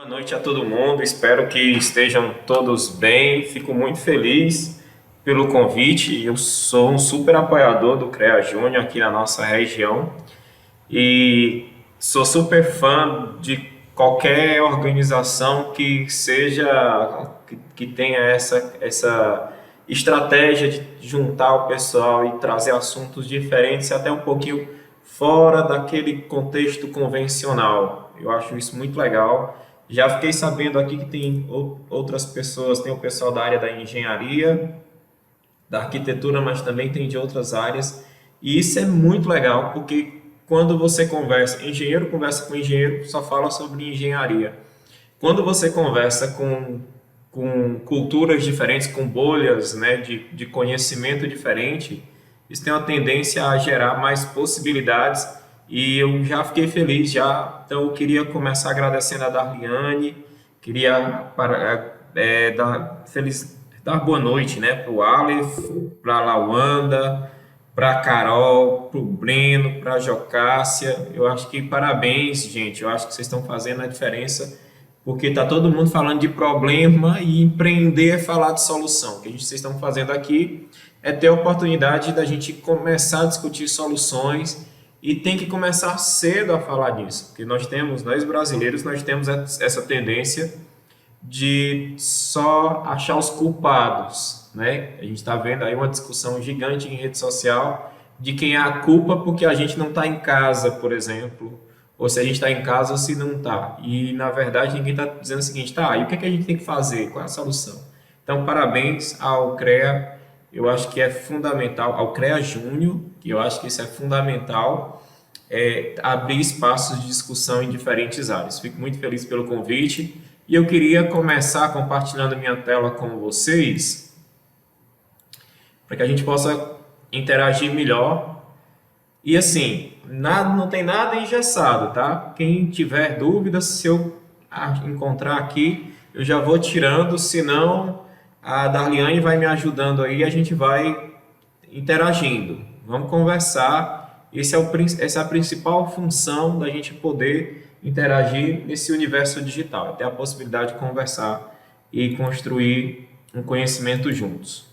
Boa noite a todo mundo, espero que estejam todos bem. Fico muito feliz pelo convite. Eu sou um super apoiador do CREA Júnior aqui na nossa região e sou super fã de qualquer organização que seja que tenha essa estratégia de juntar o pessoal e trazer assuntos diferentes, até um pouquinho fora daquele contexto convencional. Eu acho isso muito legal. Já fiquei sabendo aqui que tem outras pessoas, tem o pessoal da área da engenharia, da arquitetura, mas também tem de outras áreas. E isso é muito legal, porque quando você conversa, engenheiro conversa com engenheiro, só fala sobre engenharia. Quando você conversa com culturas diferentes, com bolhas, né, de conhecimento diferente, isso tem uma tendência a gerar mais possibilidades e eu já fiquei feliz já. Então eu queria começar agradecendo a Darliane, queria dar boa noite, né, para o Aleph, para a Lawanda, para a Carol, para o Breno, para a Jocássia. Eu acho que parabéns, gente. Eu acho que vocês estão fazendo a diferença, porque está todo mundo falando de problema e empreender é falar de solução. O que vocês estão fazendo aqui é ter a oportunidade da gente começar a discutir soluções e tem que começar cedo a falar disso, porque nós brasileiros, nós temos essa tendência de só achar os culpados, né? A gente está vendo aí uma discussão gigante em rede social de quem é a culpa porque a gente não está em casa, por exemplo, ou se a gente está em casa ou se não está. E na verdade ninguém está dizendo o seguinte, tá? E o que é que a gente tem que fazer? Qual é a solução? Então, parabéns ao CREA. Eu acho que é fundamental, ao CREA Júnior, que eu acho que isso é fundamental, abrir espaços de discussão em diferentes áreas. Fico muito feliz pelo convite e eu queria começar compartilhando minha tela com vocês para que a gente possa interagir melhor. E assim, não tem nada engessado, tá? Quem tiver dúvidas, se eu encontrar aqui, eu já vou tirando, senão a Darliane vai me ajudando aí e a gente vai interagindo. Vamos conversar. Essa é a principal função da gente poder interagir nesse universo digital, ter a possibilidade de conversar e construir um conhecimento juntos.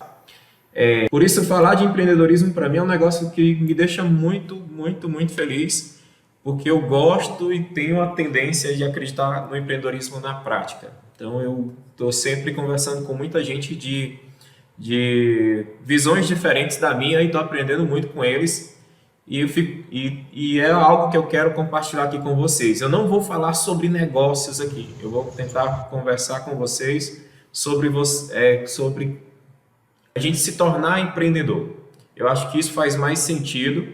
Por isso, falar de empreendedorismo para mim é um negócio que me deixa muito, muito, muito feliz, porque eu gosto e tenho a tendência de acreditar no empreendedorismo na prática. Então, eu estou sempre conversando com muita gente de visões diferentes da minha e estou aprendendo muito com eles. E é algo que eu quero compartilhar aqui com vocês. Eu não vou falar sobre negócios aqui, eu vou tentar conversar com vocês sobre a gente se tornar empreendedor. Eu acho que isso faz mais sentido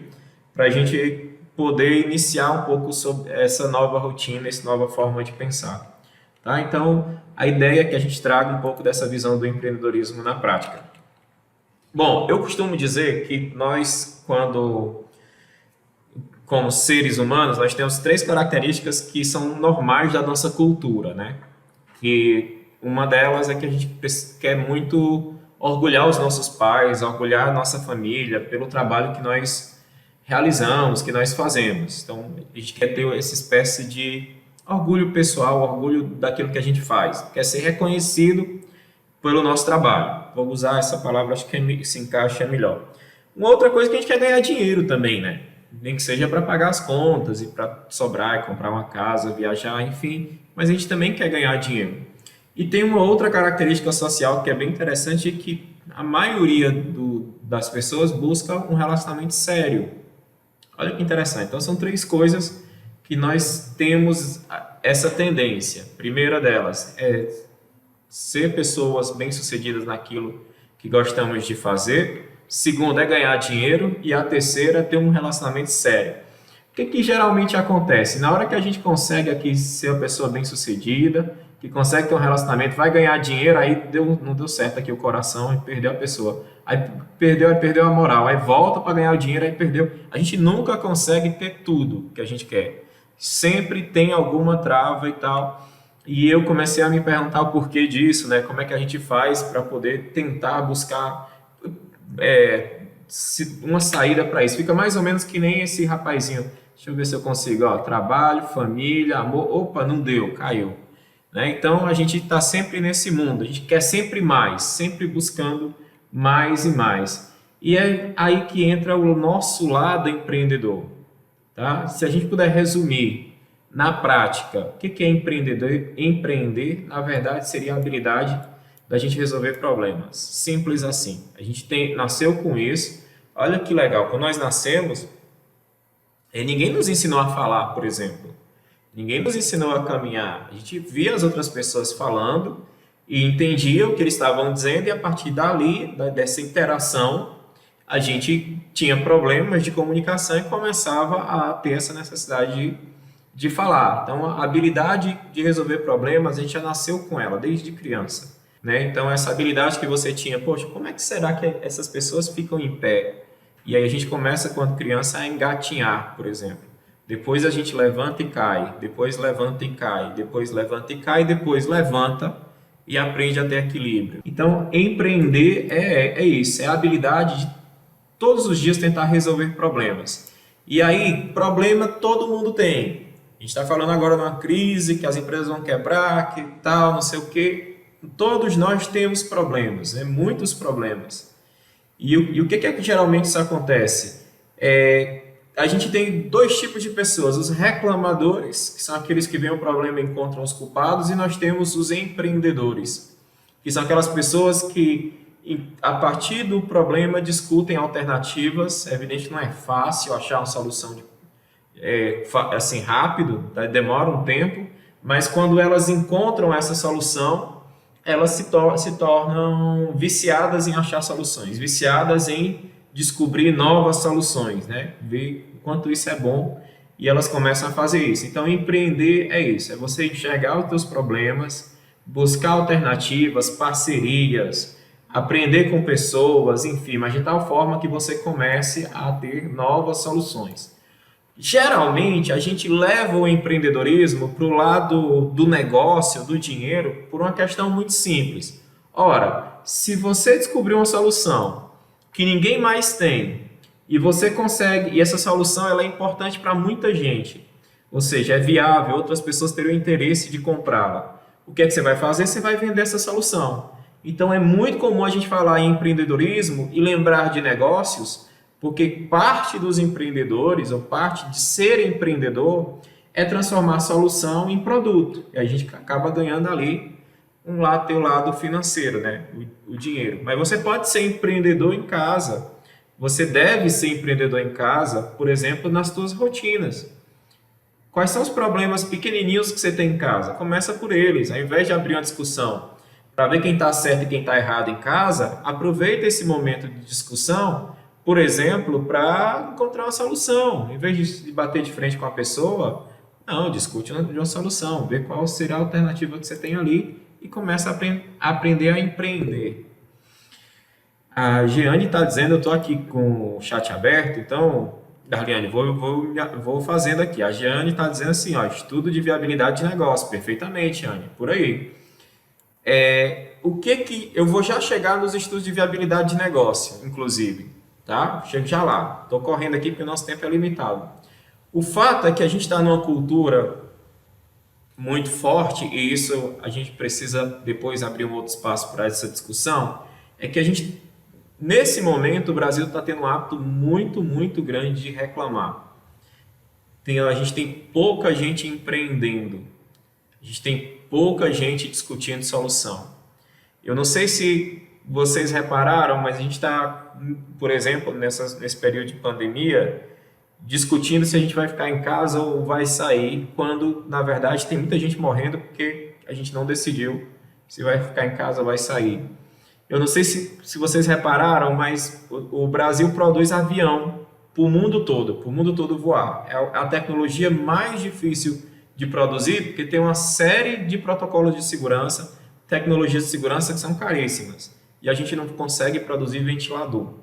para a gente poder iniciar um pouco sobre essa nova rotina, essa nova forma de pensar. Tá? Então, a ideia é que a gente traga um pouco dessa visão do empreendedorismo na prática. Bom, eu costumo dizer que nós, como seres humanos, nós temos três características que são normais da nossa cultura, né? E uma delas é que a gente quer muito orgulhar os nossos pais, orgulhar a nossa família pelo trabalho que nós realizamos, que nós fazemos. Então, a gente quer ter essa espécie de orgulho pessoal, orgulho daquilo que a gente faz. Quer ser reconhecido pelo nosso trabalho. Vou usar essa palavra, acho que se encaixa melhor. Uma outra coisa é que a gente quer ganhar dinheiro também, né? Nem que seja para pagar as contas e para sobrar e comprar uma casa, viajar, enfim. Mas a gente também quer ganhar dinheiro. E tem uma outra característica social que é bem interessante, que a maioria das pessoas busca um relacionamento sério. Olha que interessante. Então, são três coisas que nós temos essa tendência. A primeira delas é ser pessoas bem-sucedidas naquilo que gostamos de fazer. Segunda é ganhar dinheiro. E a terceira é ter um relacionamento sério. O que geralmente acontece? Na hora que a gente consegue aqui ser uma pessoa bem-sucedida, que consegue ter um relacionamento, vai ganhar dinheiro, aí não deu certo aqui o coração e perdeu a pessoa. Aí perdeu a moral, aí volta para ganhar o dinheiro, aí perdeu. A gente nunca consegue ter tudo que a gente quer. Sempre tem alguma trava e tal. E eu comecei a me perguntar o porquê disso, né? Como é que a gente faz para poder tentar buscar uma saída para isso. Fica mais ou menos que nem esse rapazinho. Deixa eu ver se eu consigo. Ó, trabalho, família, amor. Opa, não deu, caiu. né? Então a gente está sempre nesse mundo, a gente quer sempre mais, sempre buscando mais e mais. E é aí que entra o nosso lado empreendedor, tá? Se a gente puder resumir na prática, o que é empreendedor? Empreender, na verdade, seria a habilidade da gente resolver problemas. Simples assim. A gente nasceu com isso. Olha que legal, quando nós nascemos, ninguém nos ensinou a falar, por exemplo. Ninguém nos ensinou a caminhar. A gente via as outras pessoas falando e entendia o que eles estavam dizendo, e a partir dali, dessa interação, a gente tinha problemas de comunicação e começava a ter essa necessidade de falar. Então, a habilidade de resolver problemas, a gente já nasceu com ela desde criança, né? Então, essa habilidade que você tinha, poxa, como é que será que essas pessoas ficam em pé? E aí a gente começa, quando criança, a engatinhar, por exemplo. Depois a gente levanta e cai, depois levanta e cai, depois levanta e cai, depois levanta e aprende a ter equilíbrio. Então, empreender é isso, é a habilidade de todos os dias tentar resolver problemas. E aí, problema todo mundo tem. A gente está falando agora de uma crise, que as empresas vão quebrar, que tal, não sei o quê. Todos nós temos problemas, né? Muitos problemas. E o que é que geralmente isso acontece? A gente tem dois tipos de pessoas: os reclamadores, que são aqueles que veem o problema e encontram os culpados, e nós temos os empreendedores, que são aquelas pessoas que, a partir do problema, discutem alternativas. É evidente que não é fácil achar uma solução assim rápido, tá? Demora um tempo, mas quando elas encontram essa solução, elas se tornam viciadas em achar soluções, viciadas em descobrir novas soluções, né? Ver o quanto isso é bom, e elas começam a fazer isso. Então, empreender é isso, é você enxergar os teus problemas, buscar alternativas, parcerias, aprender com pessoas, enfim, mas de tal forma que você comece a ter novas soluções. Geralmente, a gente leva o empreendedorismo para o lado do negócio, do dinheiro, por uma questão muito simples. Ora, se você descobrir uma solução que ninguém mais tem, e você consegue, e essa solução ela é importante para muita gente, ou seja, é viável, outras pessoas terão interesse de comprá-la, o que é que você vai fazer? Você vai vender essa solução. Então, é muito comum a gente falar em empreendedorismo e lembrar de negócios, porque parte dos empreendedores, ou parte de ser empreendedor, é transformar a solução em produto. E a gente acaba ganhando ali teu lado financeiro, né? O dinheiro. Mas você pode ser empreendedor em casa. Você deve ser empreendedor em casa, por exemplo, nas suas rotinas. Quais são os problemas pequenininhos que você tem em casa? Começa por eles. Ao invés de abrir uma discussão para ver quem está certo e quem está errado em casa, aproveita esse momento de discussão, por exemplo, para encontrar uma solução. Em vez de bater de frente com a pessoa, não, discute de uma solução, vê qual será a alternativa que você tem ali e começa a aprender a empreender. A Jeane está dizendo, eu estou aqui com o chat aberto, então, Darliane, vou fazendo aqui. A Jeane está dizendo assim, ó, estudo de viabilidade de negócio. Perfeitamente, Jeane, por aí. O que eu vou já chegar nos estudos de viabilidade de negócio, inclusive, tá? Chego já lá. Estou correndo aqui porque o nosso tempo é limitado. O fato é que a gente está numa cultura muito forte, e isso a gente precisa depois abrir um outro espaço para essa discussão, é que nesse momento, o Brasil está tendo um hábito muito, muito grande de reclamar. A gente tem pouca gente empreendendo. A gente tem pouca gente discutindo solução. Eu não sei se vocês repararam, mas a gente está, por exemplo, nesse período de pandemia, discutindo se a gente vai ficar em casa ou vai sair, quando, na verdade, tem muita gente morrendo porque a gente não decidiu se vai ficar em casa ou vai sair. Eu não sei se vocês repararam, mas o Brasil produz avião para o mundo todo voar. É a tecnologia mais difícil de produzir, porque tem uma série de protocolos de segurança, tecnologias de segurança que são caríssimas. E a gente não consegue produzir ventilador.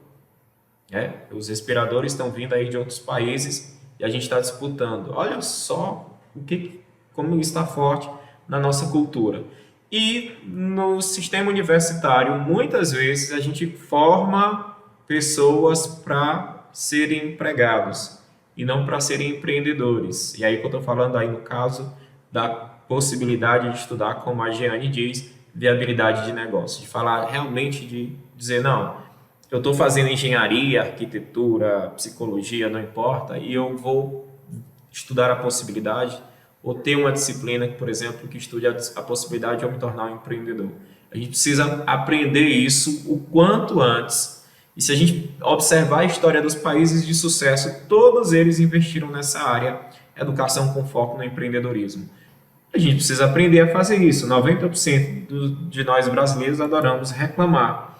Os respiradores estão vindo aí de outros países e a gente está disputando. Olha só como está forte na nossa cultura. E no sistema universitário, muitas vezes, a gente forma pessoas para serem empregados e não para serem empreendedores. E aí que eu estou falando aí no caso da possibilidade de estudar, como a Jeane diz, viabilidade de negócio, de falar realmente, de dizer, não, eu estou fazendo engenharia, arquitetura, psicologia, não importa, e eu vou estudar a possibilidade, ou ter uma disciplina, por exemplo, que estude a possibilidade de eu me tornar um empreendedor. A gente precisa aprender isso o quanto antes. E se a gente observar a história dos países de sucesso, todos eles investiram nessa área, educação com foco no empreendedorismo. A gente precisa aprender a fazer isso. 90% de nós brasileiros adoramos reclamar.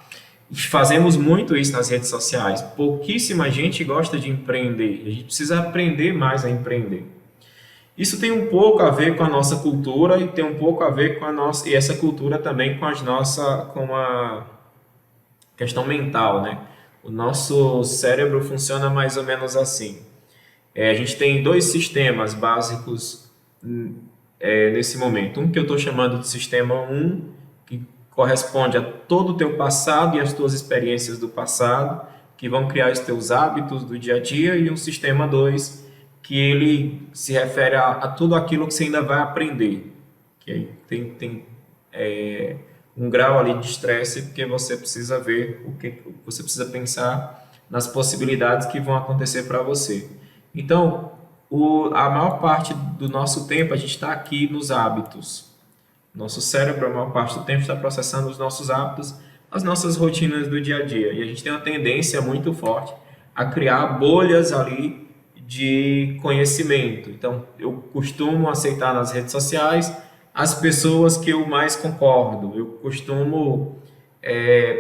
E fazemos muito isso nas redes sociais. Pouquíssima gente gosta de empreender. A gente precisa aprender mais a empreender. Isso tem um pouco a ver com a nossa cultura e tem um pouco a ver com a nossa, e essa cultura também com com a questão mental, né? O nosso cérebro funciona mais ou menos assim. A gente tem dois sistemas básicos nesse momento. Um que eu estou chamando de sistema 1, que corresponde a todo o teu passado e as tuas experiências do passado, que vão criar os teus hábitos do dia a dia, e um sistema 2, que ele se refere a tudo aquilo que você ainda vai aprender. Que aí tem um grau ali de estresse, porque você precisa ver você precisa pensar nas possibilidades que vão acontecer para você. Então, a maior parte do nosso tempo a gente está aqui nos hábitos. Nosso cérebro, a maior parte do tempo, está processando os nossos hábitos, as nossas rotinas do dia a dia. E a gente tem uma tendência muito forte a criar bolhas ali de conhecimento. Então, eu costumo aceitar nas redes sociais as pessoas que eu mais concordo. Eu costumo,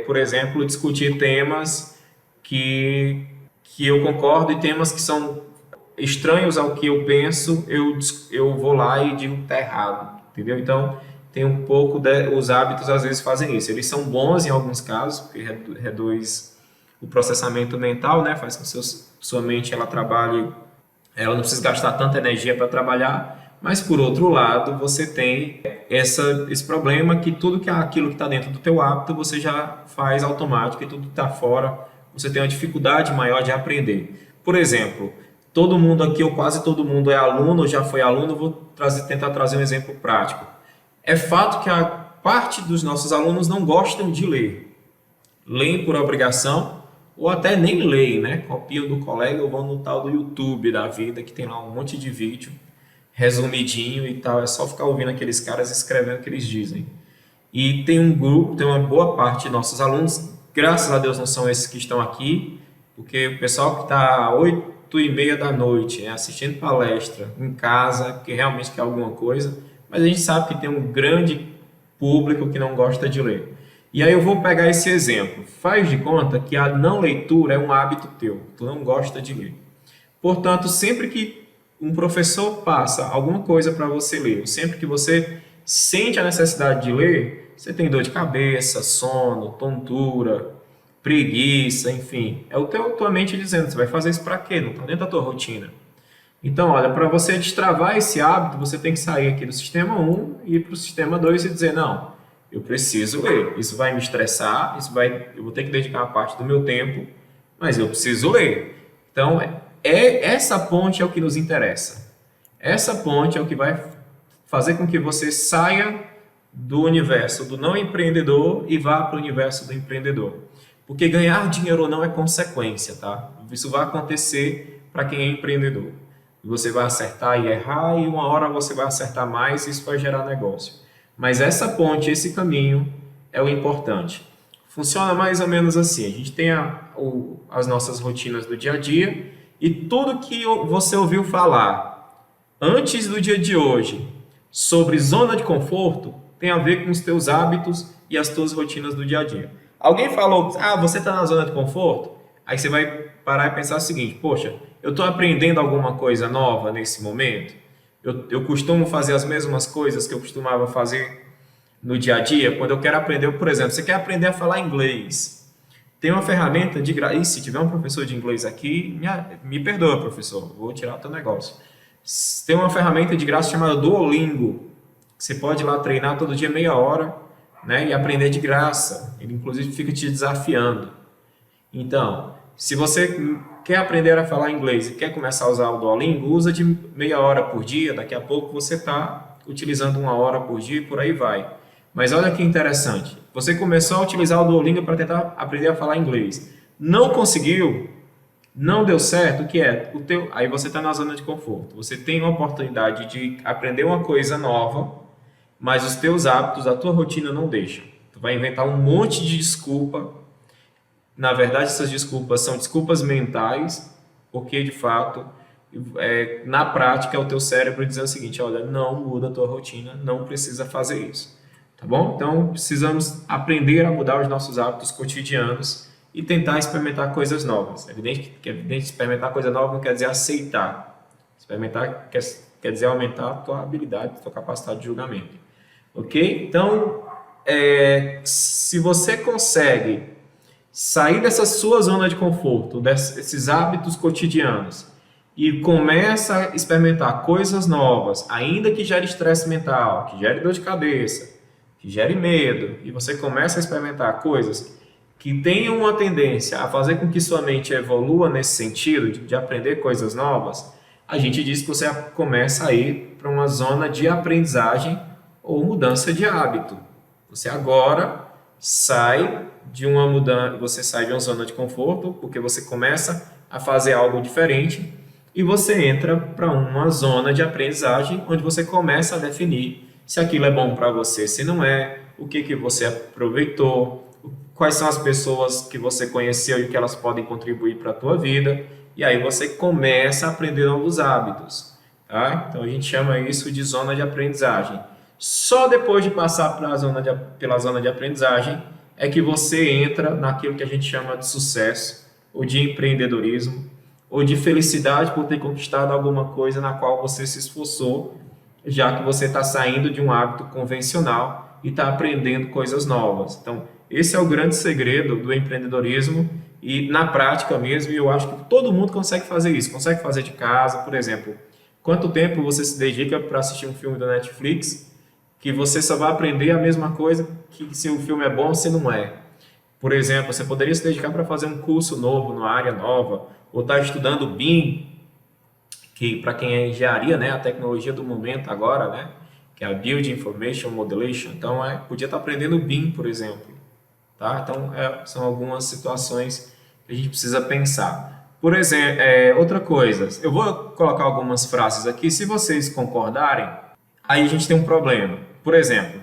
por exemplo, discutir temas que eu concordo, e temas que são estranhos ao que eu penso, eu vou lá e digo que está errado, entendeu? Então, tem um pouco os hábitos às vezes fazem isso. Eles são bons em alguns casos, porque reduz o processamento mental, né? Faz com que sua mente ela trabalhe, ela não precisa gastar tanta energia para trabalhar, mas por outro lado, você tem esse problema que aquilo que está dentro do teu hábito, você já faz automático, e tudo que está fora, você tem uma dificuldade maior de aprender. Por exemplo, todo mundo aqui, ou quase todo mundo é aluno, ou já foi aluno, vou tentar trazer um exemplo prático. É fato que a parte dos nossos alunos não gostam de ler. Leem por obrigação, ou até nem leem, né? Copiam do colega ou vão no tal do YouTube da vida, que tem lá um monte de vídeo resumidinho e tal. É só ficar ouvindo aqueles caras escrevendo o que eles dizem. E tem um grupo, tem uma boa parte de nossos alunos, graças a Deus não são esses que estão aqui, porque o pessoal que está 8h30 da noite, assistindo palestra em casa, que realmente quer alguma coisa, mas a gente sabe que tem um grande público que não gosta de ler. E aí eu vou pegar esse exemplo. Faz de conta que a não leitura é um hábito teu, tu não gosta de ler. Portanto, sempre que um professor passa alguma coisa para você ler, ou sempre que você sente a necessidade de ler, você tem dor de cabeça, sono, tontura, preguiça, enfim. É tua mente dizendo, você vai fazer isso para quê? Não está dentro da tua rotina. Então, olha, para você destravar esse hábito, você tem que sair aqui do sistema 1 e ir para o sistema 2 e dizer, não, eu preciso ler, isso vai me estressar, eu vou ter que dedicar uma parte do meu tempo, mas eu preciso ler. Então, essa ponte é o que nos interessa. Essa ponte é o que vai fazer com que você saia do universo do não empreendedor e vá para o universo do empreendedor. Porque ganhar dinheiro ou não é consequência, tá? Isso vai acontecer para quem é empreendedor. Você vai acertar e errar, e uma hora você vai acertar mais e isso vai gerar negócio. Mas essa ponte, esse caminho é o importante. Funciona mais ou menos assim. A gente tem as nossas rotinas do dia a dia, e tudo que você ouviu falar antes do dia de hoje sobre zona de conforto tem a ver com os teus hábitos e as tuas rotinas do dia a dia. Alguém falou, você está na zona de conforto? Aí você vai parar e pensar o seguinte, poxa, eu estou aprendendo alguma coisa nova nesse momento? Eu costumo fazer as mesmas coisas que eu costumava fazer no dia a dia? Quando eu quero aprender, por exemplo, você quer aprender a falar inglês. Tem uma ferramenta de graça, e se tiver um professor de inglês aqui, me perdoa, professor, vou tirar o teu negócio. Tem uma ferramenta de graça chamada Duolingo. Você pode ir lá treinar todo dia meia hora, né, e aprender de graça. Ele, inclusive, fica te desafiando. Então, se você quer aprender a falar inglês e quer começar a usar o Duolingo, usa de meia hora por dia, daqui a pouco você está utilizando 1 hora por dia e por aí vai. Mas olha que interessante, você começou a utilizar o Duolingo para tentar aprender a falar inglês. Não conseguiu, não deu certo, o que é? Aí você está na zona de conforto. Você tem uma oportunidade de aprender uma coisa nova, mas os teus hábitos, a tua rotina não deixam. Tu vai inventar um monte de desculpa. Na verdade, essas desculpas são desculpas mentais, porque de fato, na prática, o teu cérebro diz o seguinte: olha, não muda a tua rotina, não precisa fazer isso. Tá bom? Então, precisamos aprender a mudar os nossos hábitos cotidianos e tentar experimentar coisas novas. É evidente que experimentar coisa nova não quer dizer aceitar. Experimentar quer dizer aumentar a tua habilidade, a tua capacidade de julgamento. Ok? Então, se você consegue sair dessa sua zona de conforto, desses hábitos cotidianos, e começa a experimentar coisas novas, ainda que gere estresse mental, que gere dor de cabeça, que gere medo, e você começa a experimentar coisas que tenham uma tendência a fazer com que sua mente evolua nesse sentido, de aprender coisas novas, a gente diz que você começa a ir para uma zona de aprendizagem ou mudança de hábito. Você agora sai de uma mudança, você sai de uma zona de conforto, porque você começa a fazer algo diferente e você entra para uma zona de aprendizagem onde você começa a definir se aquilo é bom para você, se não é, o que você aproveitou, quais são as pessoas que você conheceu e que elas podem contribuir para a tua vida, e aí você começa a aprender novos hábitos. Tá? Então a gente chama isso de zona de aprendizagem. Só depois de passar pela zona de aprendizagem é que você entra naquilo que a gente chama de sucesso, ou de empreendedorismo, ou de felicidade por ter conquistado alguma coisa na qual você se esforçou, já que você está saindo de um hábito convencional e está aprendendo coisas novas. Então, esse é o grande segredo do empreendedorismo e na prática mesmo, eu acho que todo mundo consegue fazer isso, consegue fazer de casa, por exemplo. Quanto tempo você se dedica para assistir um filme da Netflix que você só vai aprender a mesma coisa que se o filme é bom ou se não é? Por exemplo, você poderia se dedicar para fazer um curso novo, numa área nova, ou estar estudando BIM, que para quem é engenharia, né, a tecnologia do momento agora, né, que é a Build Information Modelation. Então, podia estar aprendendo BIM, por exemplo. Tá? Então, são algumas situações que a gente precisa pensar. Por exemplo, outra coisa, eu vou colocar algumas frases aqui, se vocês concordarem, aí a gente tem um problema. Por exemplo,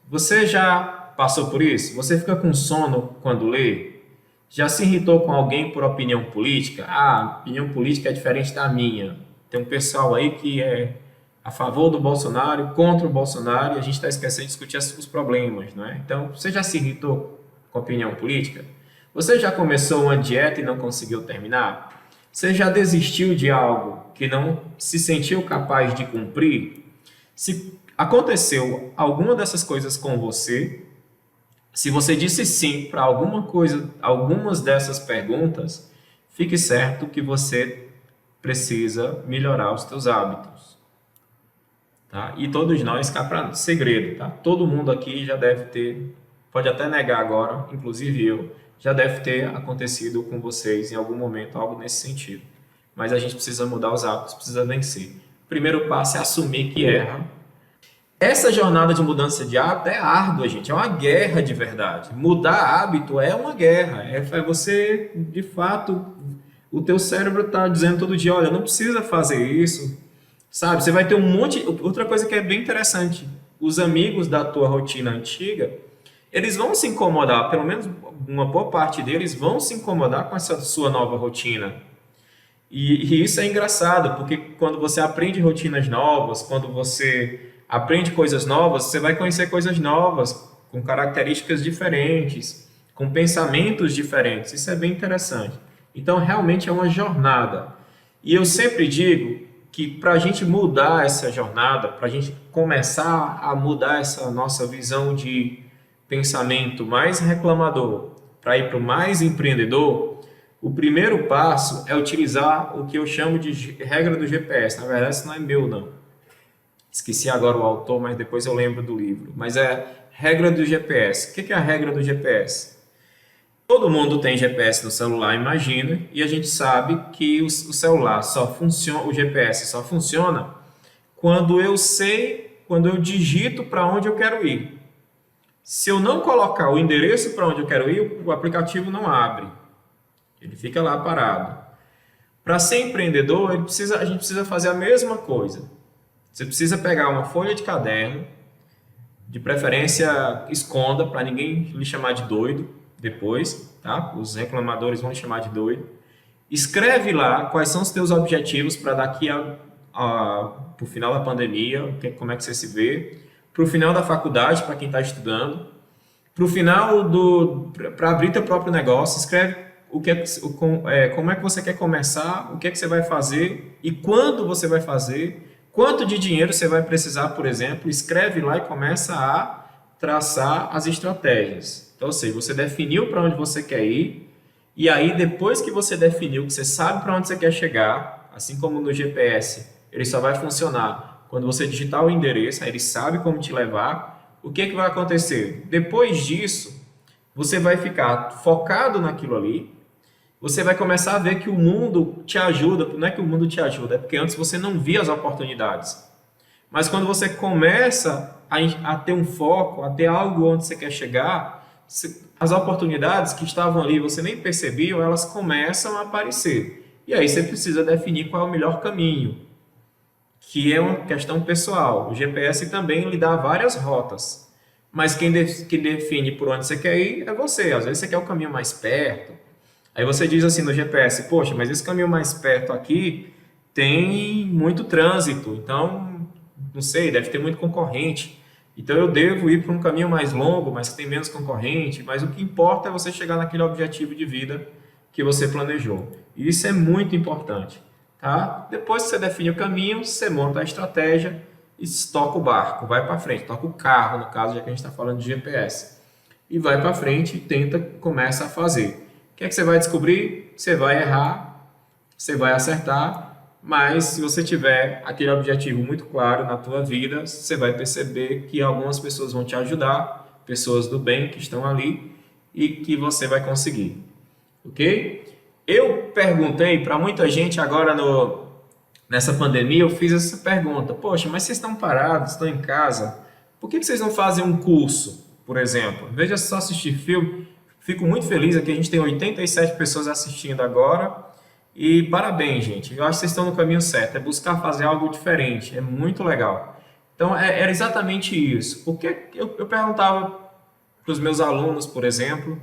você já passou por isso? Você fica com sono quando lê? Já se irritou com alguém por opinião política? Ah, a opinião política é diferente da minha. Tem um pessoal aí que é a favor do Bolsonaro, contra o Bolsonaro, e a gente está esquecendo de discutir os problemas, não é? Então, você já se irritou com a opinião política? Você já começou uma dieta e não conseguiu terminar? Você já desistiu de algo que não se sentiu capaz de cumprir? Se aconteceu alguma dessas coisas com você, se você disse sim para algumas dessas perguntas, fique certo que você precisa melhorar os teus hábitos. Tá? E todos nós, cá para segredo, tá? Todo mundo aqui já deve ter, pode até negar agora, inclusive eu, já deve ter acontecido com vocês em algum momento algo nesse sentido. Mas a gente precisa mudar os hábitos, precisa vencer. O primeiro passo é assumir que erra. Essa jornada de mudança de hábito é árdua, gente, é uma guerra de verdade. Mudar hábito é uma guerra, é você, de fato, o teu cérebro está dizendo todo dia, olha, não precisa fazer isso, sabe? Você vai ter um monte... Outra coisa que é bem interessante, os amigos da tua rotina antiga, eles vão se incomodar, pelo menos uma boa parte deles vão se incomodar com essa sua nova rotina. E isso é engraçado, porque quando você aprende rotinas novas, quando você aprende coisas novas, você vai conhecer coisas novas, com características diferentes, com pensamentos diferentes. Isso é bem interessante. Então, realmente é uma jornada. E eu sempre digo que para a gente mudar essa jornada, para a gente começar a mudar essa nossa visão de pensamento mais reclamador, para ir para o mais empreendedor, o primeiro passo é utilizar o que eu chamo de regra do GPS. Na verdade, isso não é meu, não. Esqueci agora o autor, mas depois eu lembro do livro. Mas é regra do GPS. O que é a regra do GPS? Todo mundo tem GPS no celular, imagina, e a gente sabe que o celular só funciona, o GPS só funciona quando quando eu digito para onde eu quero ir. Se eu não colocar o endereço para onde eu quero ir, o aplicativo não abre. Ele fica lá parado. Para ser empreendedor, a gente precisa fazer a mesma coisa. Você precisa pegar uma folha de caderno, de preferência esconda, para ninguém lhe chamar de doido depois, tá? Os reclamadores vão lhe chamar de doido. Escreve lá quais são os teus objetivos para daqui para o final da pandemia, como é que você se vê, para o final da faculdade, para quem está estudando, para o final para abrir teu próprio negócio, escreve como é que você quer começar, o que é que você vai fazer e quando você vai fazer, quanto de dinheiro você vai precisar, por exemplo, escreve lá e começa a traçar as estratégias. Então, ou seja, você definiu para onde você quer ir, e aí depois que você definiu, que você sabe para onde você quer chegar, assim como no GPS, ele só vai funcionar quando você digitar o endereço, aí ele sabe como te levar. O que vai acontecer? Depois disso, você vai ficar focado naquilo ali, você vai começar a ver que o mundo te ajuda. Não é que o mundo te ajuda, é porque antes você não via as oportunidades. Mas quando você começa a ter um foco, a ter algo onde você quer chegar, as oportunidades que estavam ali, você nem percebia, elas começam a aparecer. E aí você precisa definir qual é o melhor caminho, que é uma questão pessoal. O GPS também lhe dá várias rotas, mas quem define por onde você quer ir é você. Às vezes você quer o caminho mais perto, aí você diz assim no GPS, poxa, mas esse caminho mais perto aqui tem muito trânsito, então, não sei, deve ter muito concorrente. Então eu devo ir para um caminho mais longo, mas que tem menos concorrente, mas o que importa é você chegar naquele objetivo de vida que você planejou. E isso é muito importante, tá? Depois que você define o caminho, você monta a estratégia e toca o barco, vai para frente, toca o carro, no caso, já que a gente está falando de GPS. E vai para frente e começa a fazer. O que é que você vai descobrir? Você vai errar, você vai acertar, mas se você tiver aquele objetivo muito claro na tua vida, você vai perceber que algumas pessoas vão te ajudar, pessoas do bem que estão ali e que você vai conseguir, ok? Eu perguntei para muita gente agora nessa pandemia, eu fiz essa pergunta, poxa, mas vocês estão parados, estão em casa, por que vocês não fazem um curso, por exemplo? Em vez de só assistir filme, fico muito feliz aqui, a gente tem 87 pessoas assistindo agora. E parabéns, gente. Eu acho que vocês estão no caminho certo. É buscar fazer algo diferente. É muito legal. Então, era exatamente isso. Porque eu perguntava para os meus alunos, por exemplo,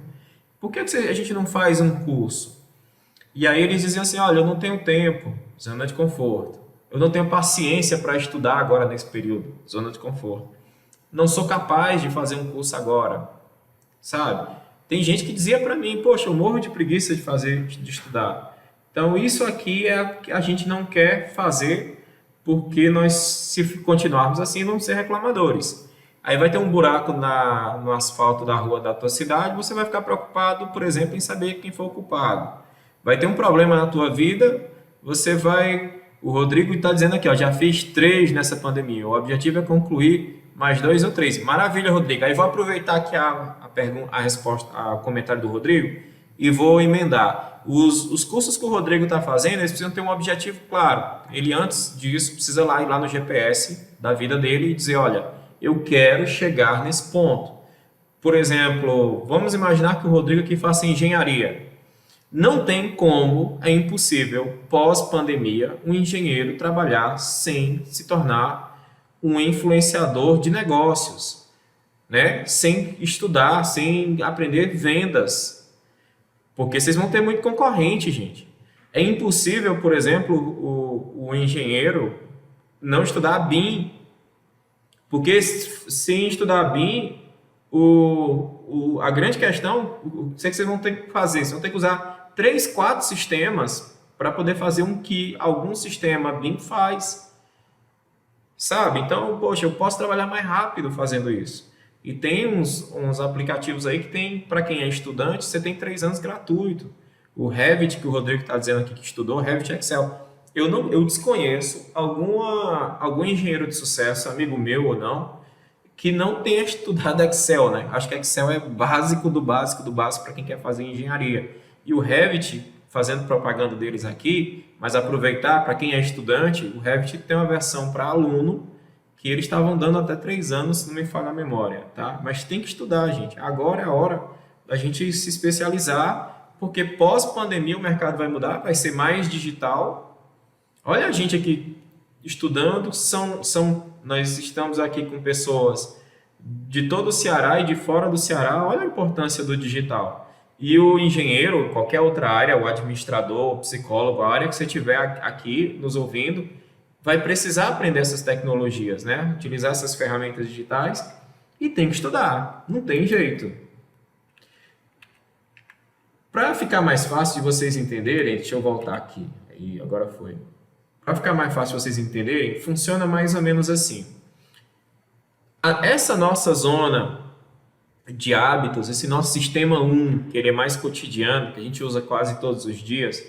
por que a gente não faz um curso? E aí eles diziam assim, olha, eu não tenho tempo, zona de conforto. Eu não tenho paciência para estudar agora nesse período, zona de conforto. Não sou capaz de fazer um curso agora, sabe? Tem gente que dizia para mim, poxa, eu morro de preguiça de estudar. Então, isso aqui é o que a gente não quer fazer, porque nós, se continuarmos assim, vamos ser reclamadores. Aí vai ter um buraco no asfalto da rua da tua cidade, você vai ficar preocupado, por exemplo, em saber quem foi o culpado. Vai ter um problema na tua vida, o Rodrigo está dizendo aqui, ó, já fiz 3 nessa pandemia, o objetivo é concluir mais 2 ou 3. Maravilha, Rodrigo. Aí vou aproveitar aqui a resposta, o comentário do Rodrigo e vou emendar. Os cursos que o Rodrigo está fazendo, eles precisam ter um objetivo claro. Ele, antes disso, precisa ir lá no GPS da vida dele e dizer, olha, eu quero chegar nesse ponto. Por exemplo, vamos imaginar que o Rodrigo aqui faça engenharia. Não tem como, é impossível, pós-pandemia, um engenheiro trabalhar sem se tornar um influenciador de negócios, né? Sem estudar, sem aprender vendas. Porque vocês vão ter muito concorrente, gente. É impossível, por exemplo, o engenheiro não estudar a BIM. Porque sem estudar a BIM, a grande questão, o que vocês vão ter que fazer? Vocês vão ter que usar 3, 4 sistemas para poder fazer que algum sistema BIM faz. Sabe? Então, poxa, eu posso trabalhar mais rápido fazendo isso. E tem uns aplicativos aí que tem, para quem é estudante, você tem 3 anos gratuito. O Revit, que o Rodrigo está dizendo aqui que estudou, Revit Excel. Eu desconheço algum engenheiro de sucesso, amigo meu ou não, que não tenha estudado Excel, né? Acho que Excel é básico do básico do básico para quem quer fazer engenharia. E o Revit, fazendo propaganda deles aqui, mas aproveitar, para quem é estudante, o Revit tem uma versão para aluno, que eles estavam dando até 3 anos, se não me falha a memória, tá? Mas tem que estudar, gente. Agora é a hora da gente se especializar, porque pós-pandemia o mercado vai mudar, vai ser mais digital. Olha a gente aqui estudando, nós estamos aqui com pessoas de todo o Ceará e de fora do Ceará. Olha a importância do digital. E o engenheiro, qualquer outra área, o administrador, o psicólogo, a área que você tiver aqui nos ouvindo, vai precisar aprender essas tecnologias, né? Utilizar essas ferramentas digitais e tem que estudar, não tem jeito. Para ficar mais fácil de vocês entenderem, deixa eu voltar aqui, aí agora foi. Para ficar mais fácil de vocês entenderem, funciona mais ou menos assim. Essa nossa zona de hábitos, esse nosso sistema 1, que ele é mais cotidiano, que a gente usa quase todos os dias,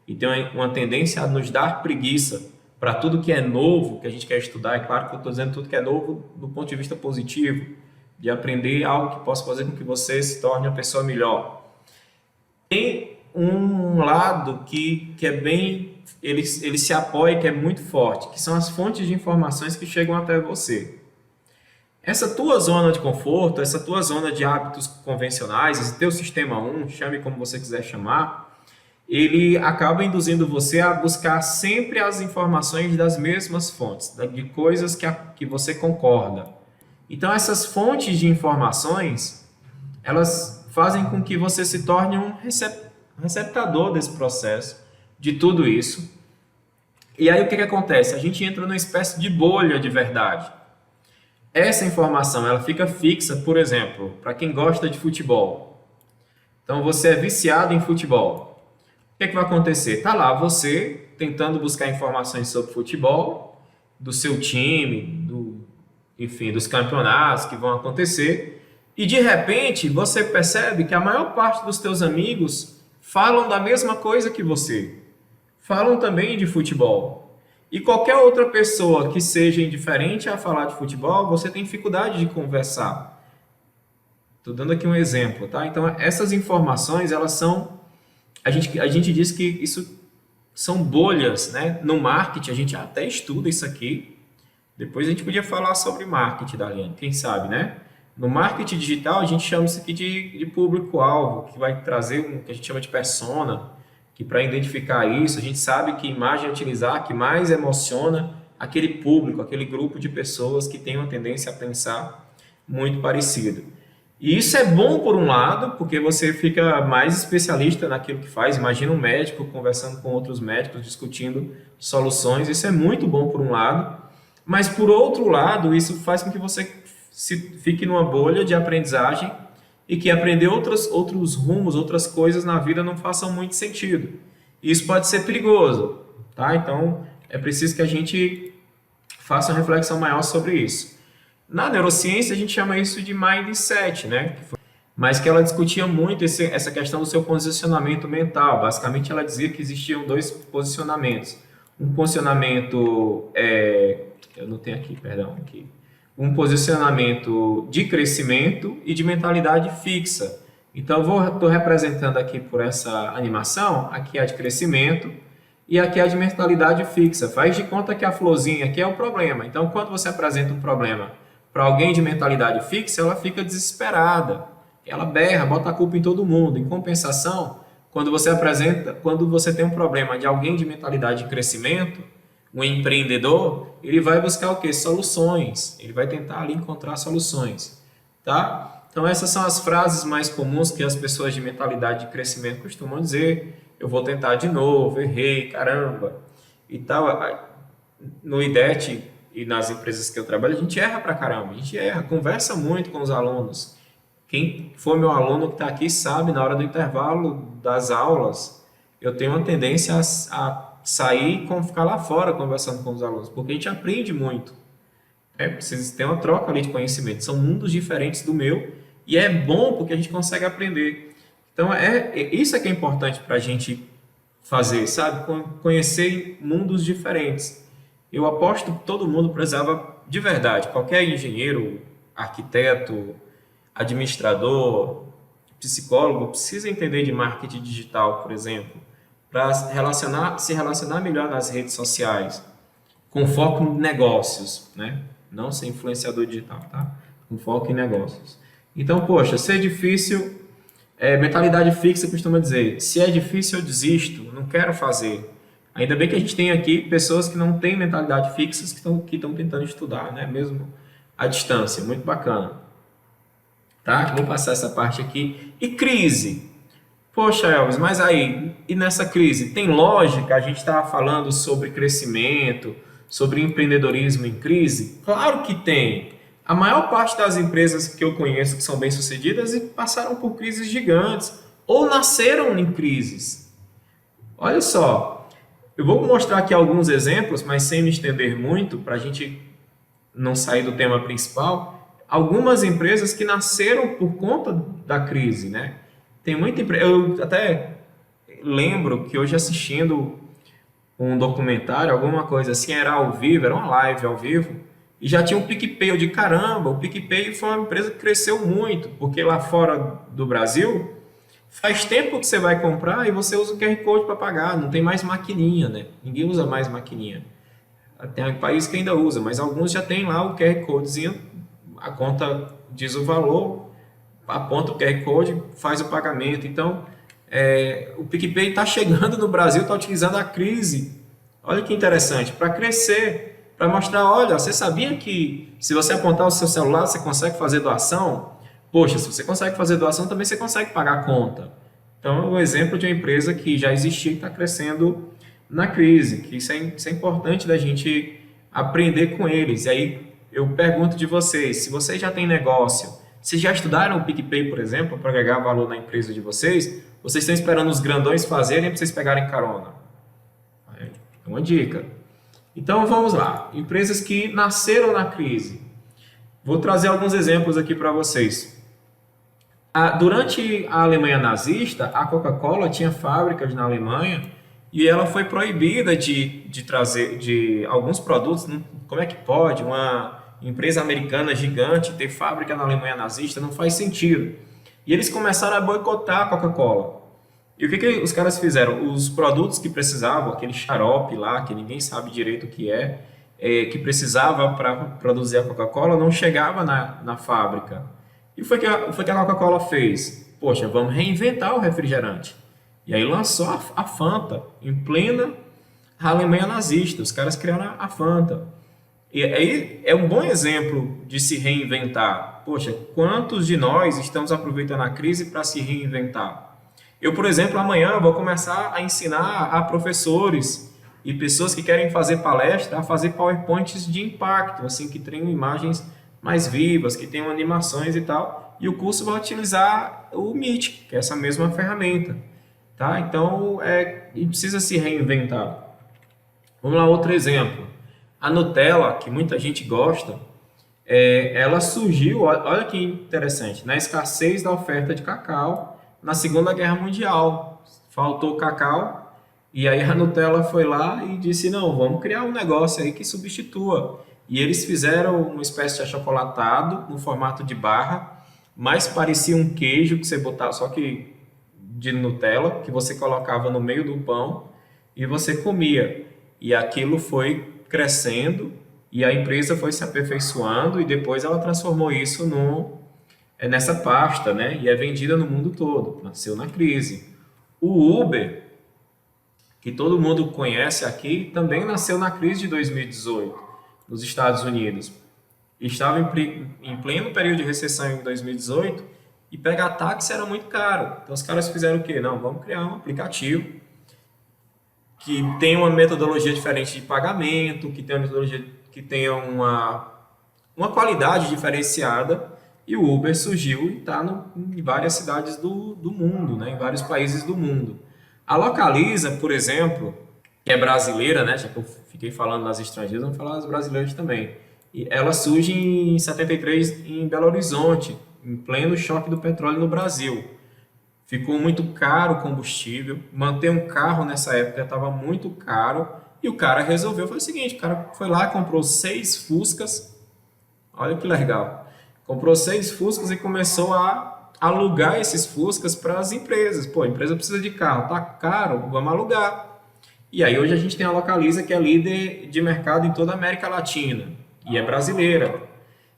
e tem uma tendência a nos dar preguiça para tudo que é novo, que a gente quer estudar. É claro que eu estou dizendo tudo que é novo do ponto de vista positivo, de aprender algo que possa fazer com que você se torne uma pessoa melhor. Tem um lado que é bem, ele se apoia, que é muito forte, que são as fontes de informações que chegam até você. Essa tua zona de conforto, essa tua zona de hábitos convencionais, esse teu sistema 1, chame como você quiser chamar, ele acaba induzindo você a buscar sempre as informações das mesmas fontes, de coisas que você concorda. Então, essas fontes de informações, elas fazem com que você se torne um receptador desse processo, de tudo isso. E aí, o que acontece? A gente entra numa espécie de bolha de verdade. Essa informação, ela fica fixa, por exemplo, para quem gosta de futebol. Então, você é viciado em futebol. O que vai acontecer? Está lá você tentando buscar informações sobre futebol, do seu time, enfim, dos campeonatos que vão acontecer, e de repente você percebe que a maior parte dos teus amigos falam da mesma coisa que você. Falam também de futebol. E qualquer outra pessoa que seja indiferente a falar de futebol, você tem dificuldade de conversar. Estou dando aqui um exemplo, tá? Então, essas informações, elas são... A gente diz que isso são bolhas, né? No marketing, a gente até estuda isso aqui. Depois a gente podia falar sobre marketing, Daliane, quem sabe, né? No marketing digital, a gente chama isso aqui de público-alvo, que vai trazer o que a gente chama de persona, que para identificar isso, a gente sabe que imagem utilizar, que mais emociona aquele público, aquele grupo de pessoas que tem uma tendência a pensar muito parecido. E isso é bom por um lado, porque você fica mais especialista naquilo que faz. Imagina um médico conversando com outros médicos, discutindo soluções. Isso é muito bom por um lado. Mas por outro lado, isso faz com que você fique numa bolha de aprendizagem e que aprender outros rumos, outras coisas na vida não façam muito sentido. Isso pode ser perigoso, tá? Então, é preciso que a gente faça uma reflexão maior sobre isso. Na neurociência, a gente chama isso de mindset, né? Mas que ela discutia muito essa questão do seu posicionamento mental. Basicamente, ela dizia que existiam 2 posicionamentos. Um posicionamento... eu não tenho aqui, perdão. Aqui. Um posicionamento de crescimento e de mentalidade fixa. Então, eu estou representando aqui por essa animação. Aqui é a de crescimento e aqui é a de mentalidade fixa. Faz de conta que a florzinha aqui é o problema. Então, quando você apresenta um problema para alguém de mentalidade fixa, ela fica desesperada. Ela berra, bota a culpa em todo mundo. Em compensação, quando você tem um problema de alguém de mentalidade de crescimento, um empreendedor, ele vai buscar o quê? Soluções. Ele vai tentar ali encontrar soluções, tá? Então essas são as frases mais comuns que as pessoas de mentalidade de crescimento costumam dizer. Eu vou tentar de novo, errei, caramba. E tal. No IDET e nas empresas que eu trabalho, a gente erra pra caramba, a gente erra, conversa muito com os alunos. Quem for meu aluno que está aqui sabe, na hora do intervalo das aulas, eu tenho uma tendência a sair e ficar lá fora conversando com os alunos, porque a gente aprende muito. Precisa ter uma troca ali de conhecimento, são mundos diferentes do meu, e é bom porque a gente consegue aprender. Então, isso é que é importante para a gente fazer, sabe? Conhecer mundos diferentes. Eu aposto que todo mundo precisava, de verdade, qualquer engenheiro, arquiteto, administrador, psicólogo, precisa entender de marketing digital, por exemplo, para se relacionar melhor nas redes sociais, com foco em negócios, né? não ser influenciador digital, tá? Com foco em negócios. Então, poxa, se é difícil, mentalidade fixa costuma dizer, se é difícil eu desisto, não quero fazer. Ainda bem que a gente tem aqui pessoas que não têm mentalidade fixa, que estão tentando estudar, né? Mesmo à distância, muito bacana. Tá? Vou passar essa parte aqui. E crise? Poxa, Elvis, mas aí, e nessa crise, tem lógica? A gente estava falando sobre crescimento, sobre empreendedorismo em crise? Claro que tem. A maior parte das empresas que eu conheço que são bem-sucedidas passaram por crises gigantes ou nasceram em crises. Olha só, eu vou mostrar aqui alguns exemplos, mas sem me estender muito, para a gente não sair do tema principal. Algumas empresas que nasceram por conta da crise, né? Tem muita empresa. Eu até lembro que hoje assistindo um documentário, alguma coisa assim, era ao vivo, era uma live ao vivo, e já tinha um PicPay. Eu de caramba, o PicPay foi uma empresa que cresceu muito, porque lá fora do Brasil, faz tempo que você vai comprar e você usa o QR Code para pagar, não tem mais maquininha, né? Ninguém usa mais maquininha. Tem país que ainda usa, mas alguns já tem lá o QR Codezinho, a conta diz o valor, aponta o QR Code, faz o pagamento. Então, o PicPay está chegando no Brasil, está utilizando a crise. Olha que interessante, para crescer, para mostrar, olha, você sabia que se você apontar o seu celular, você consegue fazer doação? Poxa, se você consegue fazer doação, também você consegue pagar a conta. Então, é um exemplo de uma empresa que já existia e está crescendo na crise, que isso é importante da gente aprender com eles. E aí, eu pergunto de vocês, se vocês já têm negócio, vocês já estudaram o PicPay, por exemplo, para agregar valor na empresa de vocês? Vocês estão esperando os grandões fazerem para vocês pegarem carona? É uma dica. Então vamos lá. Empresas que nasceram na crise. Vou trazer alguns exemplos aqui para vocês. Durante a Alemanha nazista, a Coca-Cola tinha fábricas na Alemanha e ela foi proibida de trazer de alguns produtos. Como é que pode uma empresa americana gigante ter fábrica na Alemanha nazista? Não faz sentido. E eles começaram a boicotar a Coca-Cola. E o que os caras fizeram? Os produtos que precisavam, aquele xarope lá, que ninguém sabe direito o que que precisava para produzir a Coca-Cola, não chegava na fábrica. E foi que a Coca-Cola fez? Poxa, vamos reinventar o refrigerante. E aí lançou a Fanta, em plena Alemanha nazista. Os caras criaram a Fanta. E aí é um bom exemplo de se reinventar. Poxa, quantos de nós estamos aproveitando a crise para se reinventar? Eu, por exemplo, amanhã vou começar a ensinar a professores e pessoas que querem fazer palestra a fazer PowerPoints de impacto, assim, que tenham imagens mais vivas, que tenham animações e tal. E o curso vai utilizar o Meet, que é essa mesma ferramenta. Tá? Então, precisa se reinventar. Vamos lá, outro exemplo. A Nutella, que muita gente gosta, ela surgiu, olha que interessante, na escassez da oferta de cacau na Segunda Guerra Mundial. Faltou cacau e aí a Nutella foi lá e disse, não, vamos criar um negócio aí que substitua. E eles fizeram uma espécie de achocolatado no formato de barra, mais parecia um queijo que você botava, só que de Nutella, que você colocava no meio do pão e você comia. E aquilo foi crescendo e a empresa foi se aperfeiçoando e depois ela transformou isso nessa pasta, né? E é vendida no mundo todo. Nasceu na crise. O Uber, que todo mundo conhece aqui, também nasceu na crise de 2018, nos Estados Unidos. Estava em pleno período de recessão em 2018 e pegar táxi era muito caro. Então os caras fizeram o quê? Não, vamos criar um aplicativo que tenha uma metodologia diferente de pagamento, que tenha uma metodologia que tenha uma qualidade diferenciada. E o Uber surgiu e está em várias cidades do mundo, né? Em vários países do mundo. A Localiza, por exemplo, que é brasileira, né? Já que eu fiquei falando das estrangeiras, vamos falar das brasileiras também. E ela surge em 73 em Belo Horizonte, em pleno choque do petróleo no Brasil. Ficou muito caro o combustível, manter um carro nessa época estava muito caro, e o cara resolveu, foi o seguinte, o cara foi lá, comprou 6 Fuscas, olha que legal, comprou 6 Fuscas e começou a alugar esses Fuscas para as empresas. Pô, a empresa precisa de carro, tá caro, vamos alugar. E aí hoje a gente tem a Localiza, que é líder de mercado em toda a América Latina. e é brasileira.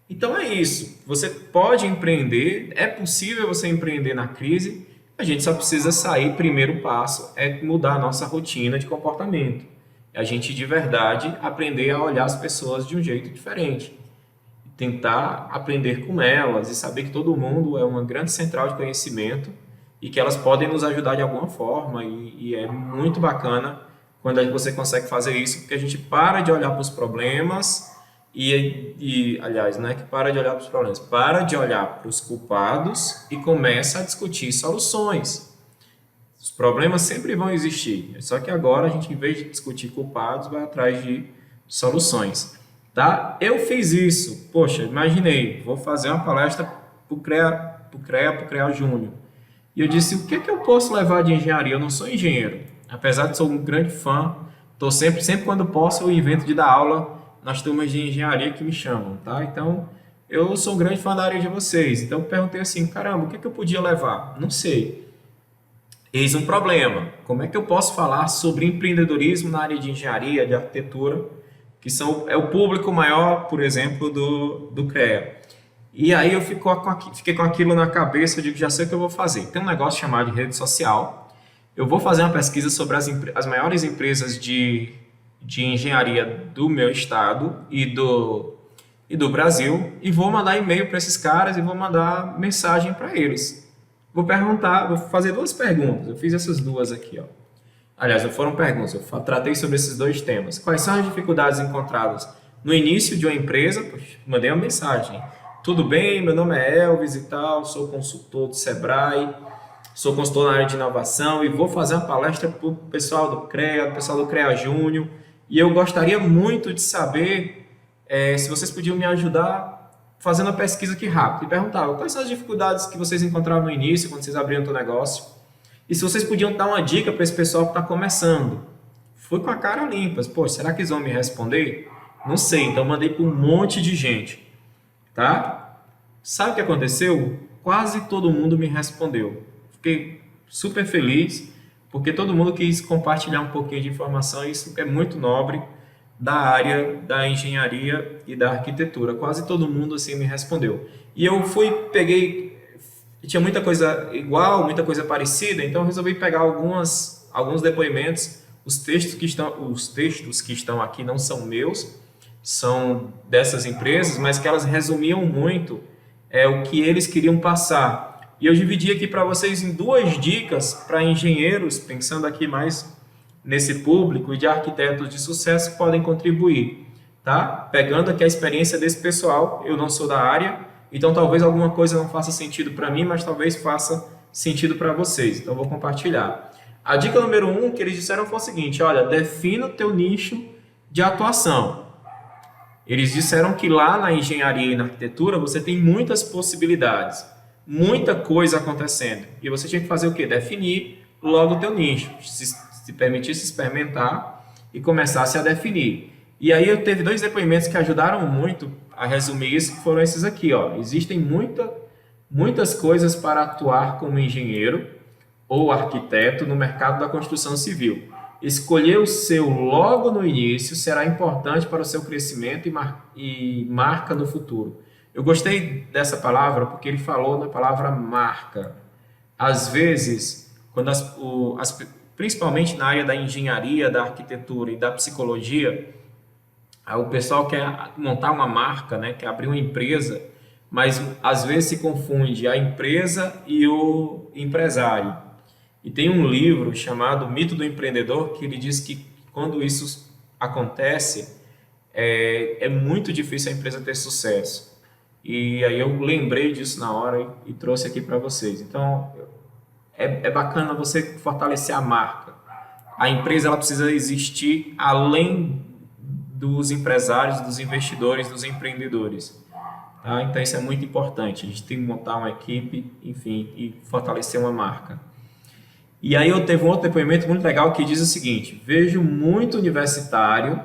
Então é isso. Você pode empreender, é possível você empreender na crise. A gente só precisa sair. Primeiro passo é mudar a nossa rotina de comportamento. É a gente de verdade aprender a olhar as pessoas de um jeito diferente. Tentar aprender com elas e saber que todo mundo é uma grande central de conhecimento e que elas podem nos ajudar de alguma forma. E é muito bacana quando você consegue fazer isso, porque a gente para de olhar para os problemas aliás, não é que para de olhar para os problemas, para de olhar para os culpados e começa a discutir soluções. Os problemas sempre vão existir, só que agora a gente, em vez de discutir culpados, vai atrás de soluções. Tá? Eu fiz isso, poxa, imaginei, vou fazer uma palestra para o CREA Júnior. E eu disse, o que é que eu posso levar de engenharia? Eu não sou engenheiro, apesar de ser um grande fã, estou sempre quando posso, eu invento de dar aula nas turmas de engenharia que me chamam, tá? Então, eu sou um grande fã da área de vocês. Então, eu perguntei assim, caramba, o que é que eu podia levar? Não sei. Eis um problema. Como é que eu posso falar sobre empreendedorismo na área de engenharia, de arquitetura, que é o público maior, por exemplo, do CREA? E aí eu fiquei com aquilo na cabeça, eu digo, já sei o que eu vou fazer. Tem um negócio chamado de rede social. Eu vou fazer uma pesquisa sobre as maiores empresas de engenharia do meu estado e do Brasil e vou mandar e-mail para esses caras e vou mandar mensagem para eles. Vou fazer duas perguntas. Eu fiz essas duas aqui, ó. Aliás, não foram perguntas, eu tratei sobre esses dois temas. Quais são as dificuldades encontradas no início de uma empresa? Poxa, mandei uma mensagem. Tudo bem, meu nome é Elvis e tal, sou consultor do Sebrae, sou consultor na área de inovação e vou fazer uma palestra para o pessoal do CREA Júnior. E eu gostaria muito de saber se vocês podiam me ajudar fazendo uma pesquisa aqui rápido. E perguntava quais são as dificuldades que vocês encontraram no início, quando vocês abriram o seu negócio. E se vocês podiam dar uma dica para esse pessoal que está começando. Fui com a cara limpa. Pô, será que eles vão me responder? Não sei, então mandei para um monte de gente. Tá? Sabe o que aconteceu? Quase todo mundo me respondeu. Fiquei super feliz, porque todo mundo quis compartilhar um pouquinho de informação, e isso é muito nobre da área da engenharia e da arquitetura. Quase todo mundo assim me respondeu. E eu tinha muita coisa igual, muita coisa parecida, então eu resolvi pegar alguns depoimentos. Os textos que estão aqui não são meus, são dessas empresas, mas que elas resumiam muito o que eles queriam passar. E eu dividi aqui para vocês em duas dicas para engenheiros, pensando aqui mais nesse público, e de arquitetos de sucesso que podem contribuir, tá? Pegando aqui a experiência desse pessoal, eu não sou da área, então talvez alguma coisa não faça sentido para mim, mas talvez faça sentido para vocês, então eu vou compartilhar. A dica número 1 que eles disseram foi o seguinte, olha, defina o teu nicho de atuação. Eles disseram que lá na engenharia e na arquitetura você tem muitas possibilidades, muita coisa acontecendo. E você tinha que fazer o quê? Definir logo o teu nicho, se permitisse experimentar e começasse a definir. E aí eu teve dois depoimentos que ajudaram muito a resumir isso, que foram esses aqui, ó. Existem muitas coisas para atuar como engenheiro ou arquiteto no mercado da construção civil. Escolher o seu logo no início será importante para o seu crescimento e marca no futuro. Eu gostei dessa palavra porque ele falou na palavra marca. Às vezes, quando principalmente na área da engenharia, da arquitetura e da psicologia, o pessoal quer montar uma marca, né? Quer abrir uma empresa, mas às vezes se confunde a empresa e o empresário. E tem um livro chamado Mito do Empreendedor, que ele diz que quando isso acontece, é muito difícil a empresa ter sucesso. E aí eu lembrei disso na hora e trouxe aqui para vocês. Então, é bacana você fortalecer a marca. A empresa ela precisa existir além dos empresários, dos investidores, dos empreendedores. Tá? Então, isso é muito importante. A gente tem que montar uma equipe, enfim, e fortalecer uma marca. E aí eu teve um outro depoimento muito legal que diz o seguinte, vejo muito universitário,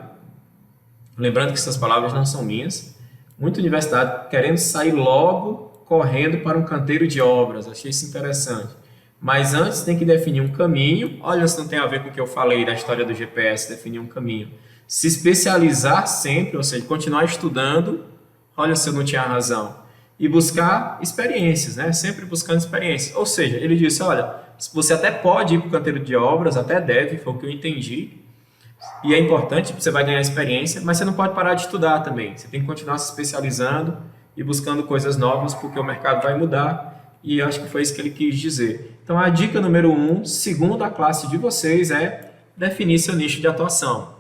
lembrando que essas palavras não são minhas, muito universitário querendo sair logo correndo para um canteiro de obras, achei isso interessante. Mas antes tem que definir um caminho, olha se não tem a ver com o que eu falei da história do GPS, definir um caminho. Se especializar sempre, ou seja, continuar estudando, olha se eu não tinha razão, e buscar experiências, né? Sempre buscando experiências. Ou seja, ele disse, olha, você até pode ir para o canteiro de obras, até deve, foi o que eu entendi, e é importante, você vai ganhar experiência, mas você não pode parar de estudar também. Você tem que continuar se especializando e buscando coisas novas, porque o mercado vai mudar, e acho que foi isso que ele quis dizer. Então, a dica número 1, segundo a classe de vocês, é definir seu nicho de atuação.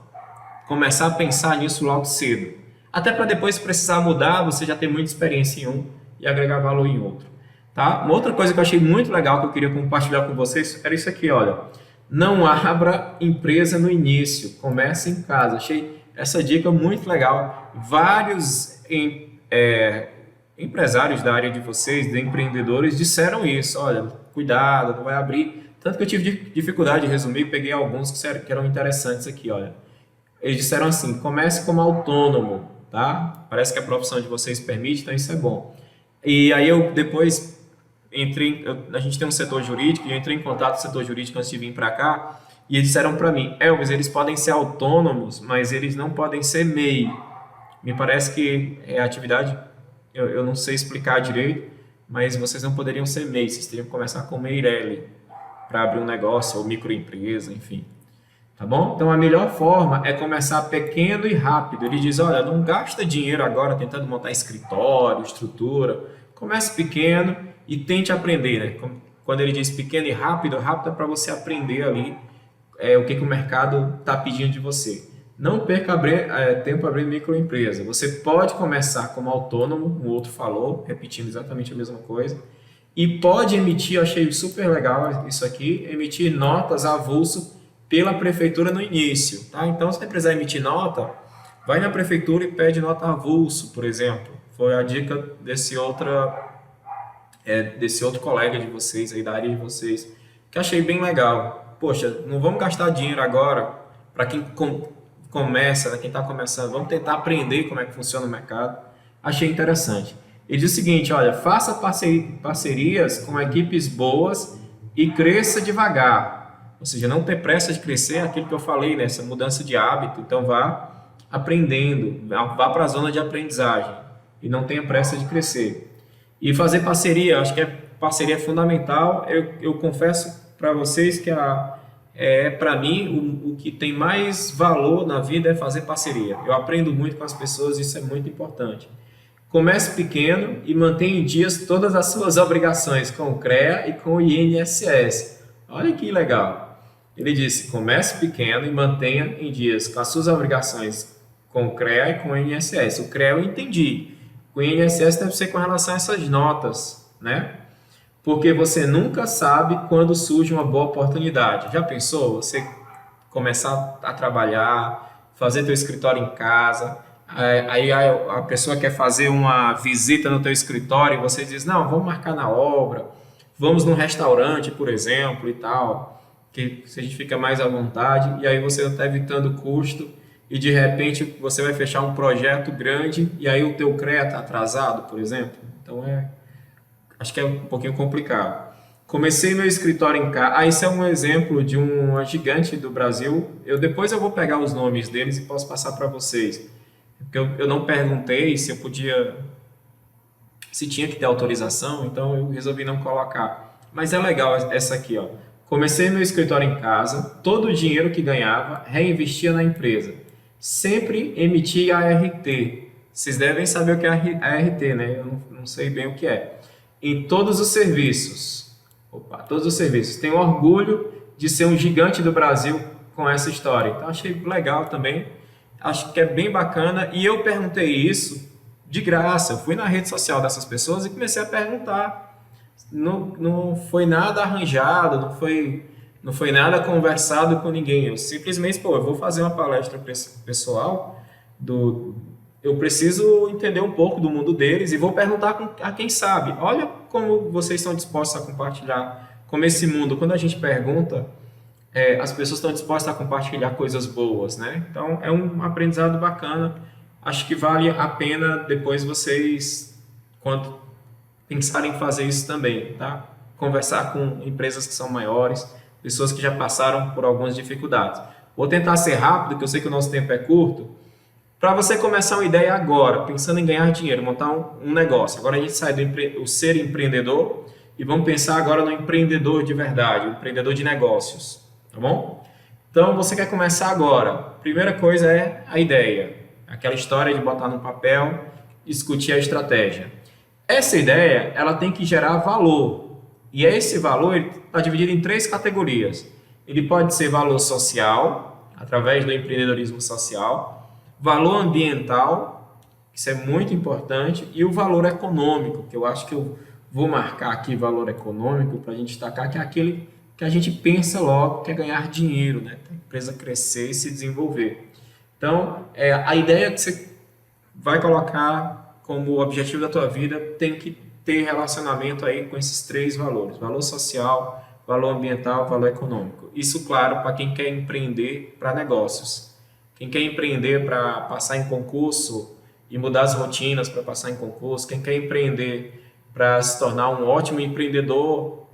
Começar a pensar nisso logo cedo. Até para depois, se precisar mudar, você já tem muita experiência em um e agregar valor em outro. Tá? Uma outra coisa que eu achei muito legal, que eu queria compartilhar com vocês, era isso aqui, olha. Não abra empresa no início, comece em casa. Achei essa dica muito legal. Vários empresários da área de vocês, de empreendedores, disseram isso. Olha, cuidado, não vai abrir. Tanto que eu tive dificuldade de resumir, peguei alguns que eram interessantes aqui, olha. Eles disseram assim, comece como autônomo, tá? Parece que a profissão de vocês permite, então isso é bom. E aí eu depois a gente tem um setor jurídico, e eu entrei em contato com o setor jurídico antes de vir para cá, e eles disseram para mim, Elvis, eles podem ser autônomos, mas eles não podem ser MEI. Me parece que é atividade, eu não sei explicar direito, mas vocês não poderiam ser MEI, vocês teriam que começar com Meirelli para abrir um negócio ou microempresa, enfim. Tá bom? Então a melhor forma é começar pequeno e rápido. Ele diz, olha, não gasta dinheiro agora tentando montar escritório, estrutura. Comece pequeno e tente aprender, né? Quando ele diz pequeno e rápido, rápido é para você aprender ali o que o mercado está pedindo de você. Não perca tempo abrindo microempresa. Você pode começar como autônomo, o outro falou, repetindo exatamente a mesma coisa, e pode emitir, eu achei super legal isso aqui, emitir notas avulso pela prefeitura no início, tá? Então, se você precisar emitir nota, vai na prefeitura e pede nota avulso, por exemplo. Foi a dica desse outro colega de vocês, aí da área de vocês, que achei bem legal. Poxa, não vamos gastar dinheiro agora para quem começa, quem está começando, vamos tentar aprender como é que funciona o mercado. Achei interessante. Ele diz o seguinte, olha, faça parcerias com equipes boas e cresça devagar. Ou seja, não ter pressa de crescer é aquilo que eu falei, né? Essa mudança de hábito. Então, vá aprendendo, vá para a zona de aprendizagem e não tenha pressa de crescer. E fazer parceria, acho que parceria é fundamental. Eu confesso para vocês que para mim, o que tem mais valor na vida é fazer parceria. Eu aprendo muito com as pessoas, isso é muito importante. Comece pequeno e mantenha em dias todas as suas obrigações com o CREA e com o INSS. Olha que legal. Ele disse, comece pequeno e mantenha em dias com as suas obrigações com o CREA e com o INSS. O CREA eu entendi. O INSS deve ser com relação a essas notas, né? Porque você nunca sabe quando surge uma boa oportunidade. Já pensou? Você começar a trabalhar, fazer teu escritório em casa, aí a pessoa quer fazer uma visita no teu escritório e você diz, não, vamos marcar na obra, vamos num restaurante, por exemplo, e tal, que a gente fica mais à vontade, e aí você está evitando custo, e de repente você vai fechar um projeto grande, e aí o teu CREA está atrasado, por exemplo. Então, acho que é um pouquinho complicado. Comecei meu escritório em casa. Esse é um exemplo de uma gigante do Brasil. Depois eu vou pegar os nomes deles e posso passar para vocês. Porque eu não perguntei se tinha que ter autorização, então eu resolvi não colocar. Mas é legal essa aqui, ó. Comecei meu escritório em casa, todo o dinheiro que ganhava reinvestia na empresa. Sempre emitia ART. Vocês devem saber o que é ART, né? Eu não sei bem o que é. Em todos os serviços. Todos os serviços. Tenho orgulho de ser um gigante do Brasil com essa história. Então, achei legal também. Acho que é bem bacana. E eu perguntei isso de graça. Eu fui na rede social dessas pessoas e comecei a perguntar. Não foi nada arranjado, não foi nada conversado com ninguém. Eu simplesmente, eu vou fazer uma palestra para esse pessoal eu preciso entender um pouco do mundo deles e vou perguntar a quem sabe. Olha como vocês estão dispostos a compartilhar, como esse mundo, quando a gente pergunta, as pessoas estão dispostas a compartilhar coisas boas, né? Então, é um aprendizado bacana. Acho que vale a pena depois vocês, quando pensarem em fazer isso também, tá? Conversar com empresas que são maiores, pessoas que já passaram por algumas dificuldades. Vou tentar ser rápido, que eu sei que o nosso tempo é curto. Para você começar uma ideia agora, pensando em ganhar dinheiro, montar um negócio. Agora a gente sai do ser empreendedor e vamos pensar agora no empreendedor de verdade, o empreendedor de negócios, tá bom? Então você quer começar agora. Primeira coisa é a ideia, aquela história de botar no papel, discutir a estratégia. Essa ideia, ela tem que gerar valor. E esse valor está dividido em 3 categorias. Ele pode ser valor social, através do empreendedorismo social, valor ambiental, isso é muito importante, e o valor econômico, que eu acho que eu vou marcar aqui valor econômico para a gente destacar, que é aquele que a gente pensa logo, que é ganhar dinheiro, né? A empresa crescer e se desenvolver. Então, a ideia que você vai colocar como objetivo da tua vida tem que ter relacionamento aí com esses 3 valores, valor social, valor ambiental, valor econômico. Isso, claro, para quem quer empreender para negócios. Quem quer empreender para passar em concurso e mudar as rotinas para passar em concurso, quem quer empreender para se tornar um ótimo empreendedor,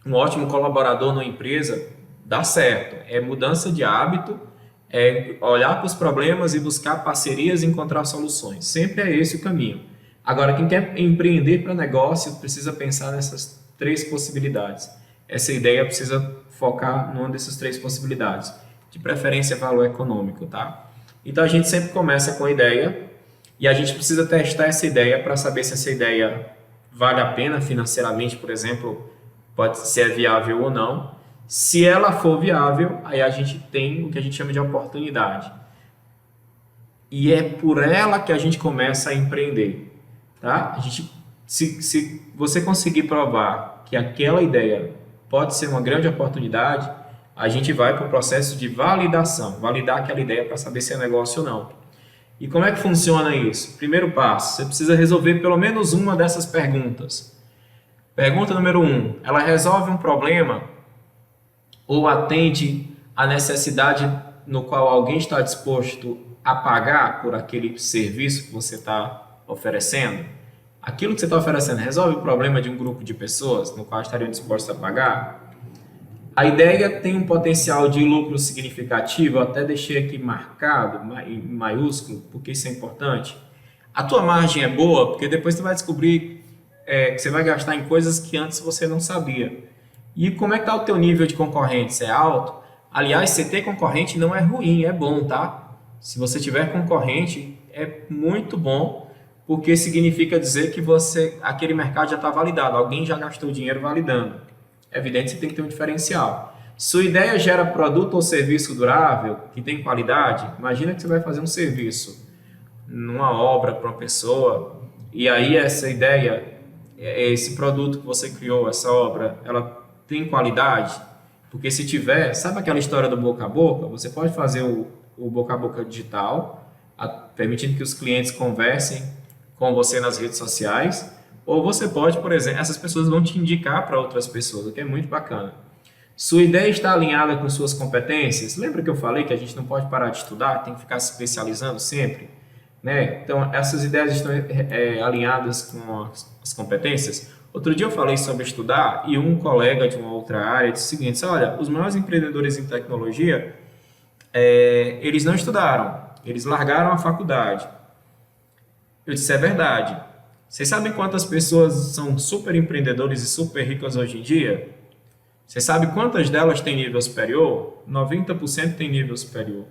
um ótimo colaborador numa empresa, dá certo. É mudança de hábito, é olhar para os problemas e buscar parcerias e encontrar soluções. Sempre é esse o caminho. Agora, quem quer empreender para negócio precisa pensar nessas 3 possibilidades. Essa ideia precisa focar numa dessas 3 possibilidades. De preferência, valor econômico, tá? Então, a gente sempre começa com a ideia e a gente precisa testar essa ideia para saber se essa ideia vale a pena financeiramente, por exemplo, pode ser viável ou não. Se ela for viável, aí a gente tem o que a gente chama de oportunidade. E é por ela que a gente começa a empreender, tá? Se você conseguir provar que aquela ideia pode ser uma grande oportunidade, a gente vai para o processo de validação, validar aquela ideia para saber se é negócio ou não. E como é que funciona isso? Primeiro passo, você precisa resolver pelo menos uma dessas perguntas. Pergunta número 1, ela resolve um problema ou atende a necessidade no qual alguém está disposto a pagar por aquele serviço que você está oferecendo? Aquilo que você está oferecendo resolve o problema de um grupo de pessoas no qual estariam dispostos a pagar? A ideia tem um potencial de lucro significativo, eu até deixei aqui marcado em maiúsculo, porque isso é importante. A tua margem é boa, porque depois você vai descobrir que você vai gastar em coisas que antes você não sabia. E como é que está o teu nível de concorrente? É alto? Aliás, você ter concorrente não é ruim, é bom, tá? Se você tiver concorrente, é muito bom, porque significa dizer que aquele mercado já está validado, alguém já gastou dinheiro validando. É evidente que você tem que ter um diferencial. Sua ideia gera produto ou serviço durável, que tem qualidade. Imagina que você vai fazer um serviço numa obra para uma pessoa, e aí essa ideia, esse produto que você criou, essa obra, ela tem qualidade? Porque se tiver, sabe aquela história do boca a boca? Você pode fazer o boca a boca digital, permitindo que os clientes conversem com você nas redes sociais, ou você pode, por exemplo, essas pessoas vão te indicar para outras pessoas, o que é muito bacana. Sua ideia está alinhada com suas competências? Lembra que eu falei que a gente não pode parar de estudar, tem que ficar se especializando sempre? Né? Então, essas ideias estão alinhadas com as competências? Outro dia eu falei sobre estudar e um colega de uma outra área disse o seguinte: olha, os maiores empreendedores em tecnologia, eles não estudaram, eles largaram a faculdade. Eu disse, é verdade. Vocês sabem quantas pessoas são super empreendedores e super ricas hoje em dia? Você sabe quantas delas têm nível superior? 90% tem nível superior.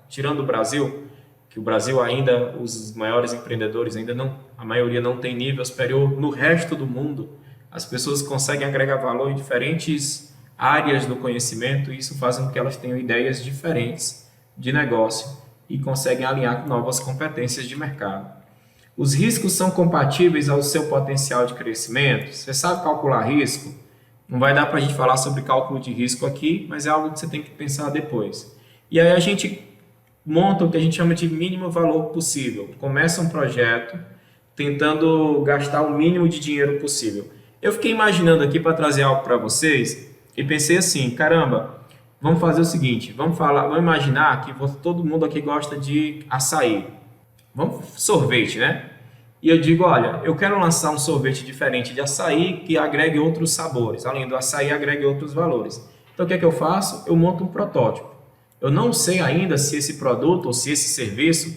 Tirando o Brasil, que o Brasil ainda, os maiores empreendedores ainda não, a maioria não tem nível superior. No resto do mundo, as pessoas conseguem agregar valor em diferentes áreas do conhecimento e isso faz com que elas tenham ideias diferentes de negócio e conseguem alinhar com novas competências de mercado. Os riscos são compatíveis ao seu potencial de crescimento? Você sabe calcular risco? Não vai dar para a gente falar sobre cálculo de risco aqui, mas é algo que você tem que pensar depois. E aí a gente monta o que a gente chama de mínimo valor possível. Começa um projeto tentando gastar o mínimo de dinheiro possível. Eu fiquei imaginando aqui para trazer algo para vocês e pensei assim, caramba, vamos fazer o seguinte, vamos imaginar que todo mundo aqui gosta de açaí. Vamos sorvete, né? E eu digo, olha, eu quero lançar um sorvete diferente de açaí que agregue outros sabores. Além do açaí, agregue outros valores. Então, o que é que eu faço? Eu monto um protótipo. eu não sei ainda se esse produto ou se esse serviço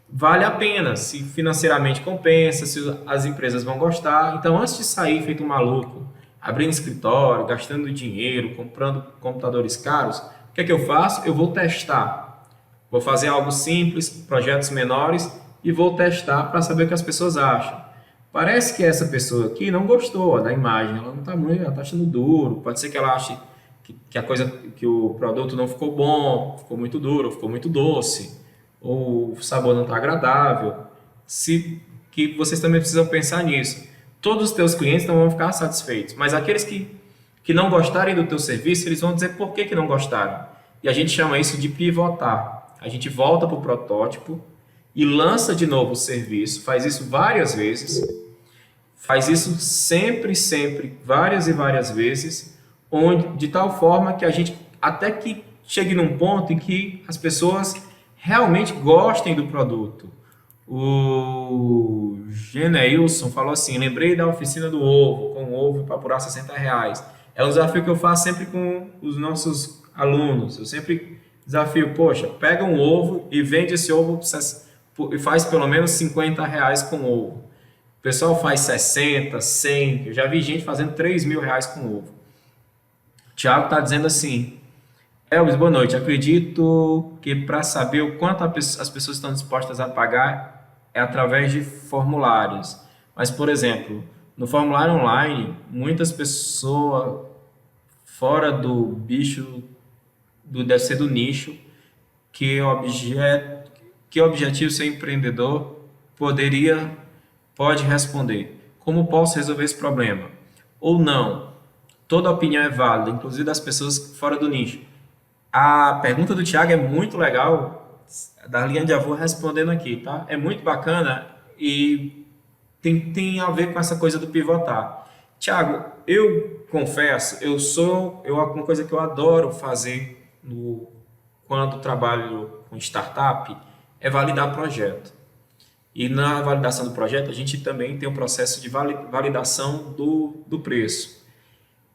vale a pena, se financeiramente compensa, se as empresas vão gostar. Então, antes de sair feito um maluco, abrindo escritório, gastando dinheiro, comprando computadores caros, o que é que eu faço? Eu vou testar. Vou fazer algo simples, projetos menores e vou testar para saber o que as pessoas acham. Parece que essa pessoa aqui não gostou da imagem, ela não está muito, ela está achando duro. Pode ser que ela ache que a coisa, que o produto não ficou bom, ficou muito duro, ficou muito doce, ou o sabor não está agradável. Que vocês também precisam pensar nisso. Todos os teus clientes não vão ficar satisfeitos, mas aqueles que não gostarem do teu serviço, eles vão dizer por que não gostaram. E a gente chama isso de pivotar. A gente volta para o protótipo e lança de novo o serviço, faz isso várias vezes, faz isso sempre, várias e várias vezes, de tal forma que a gente, até que chegue num ponto em que as pessoas realmente gostem do produto. O Geneilson falou assim, lembrei da oficina do ovo, com ovo para apurar R$60. É um desafio que eu faço sempre com os nossos alunos. Eu sempre desafio, poxa, pega um ovo e vende esse ovo e faz pelo menos R$50 com ovo. O pessoal faz 60, 100, eu já vi gente fazendo R$3.000 com ovo. O Thiago está dizendo assim, Elvis, boa noite, acredito que para saber o quanto as pessoas estão dispostas a pagar é através de formulários. Mas, por exemplo, no formulário online, muitas pessoas fora do bicho, deve ser do nicho, que objetivo seu empreendedor pode responder. Como posso resolver esse problema? Ou não. Toda opinião é válida, inclusive das pessoas fora do nicho. A pergunta do Thiago é muito legal, da linha de avô respondendo aqui, tá? É muito bacana e tem a ver com essa coisa do pivotar. Thiago, eu confesso, uma coisa que eu adoro fazer quando trabalho com startup é validar projeto. E na validação do projeto, a gente também tem um processo de validação do preço.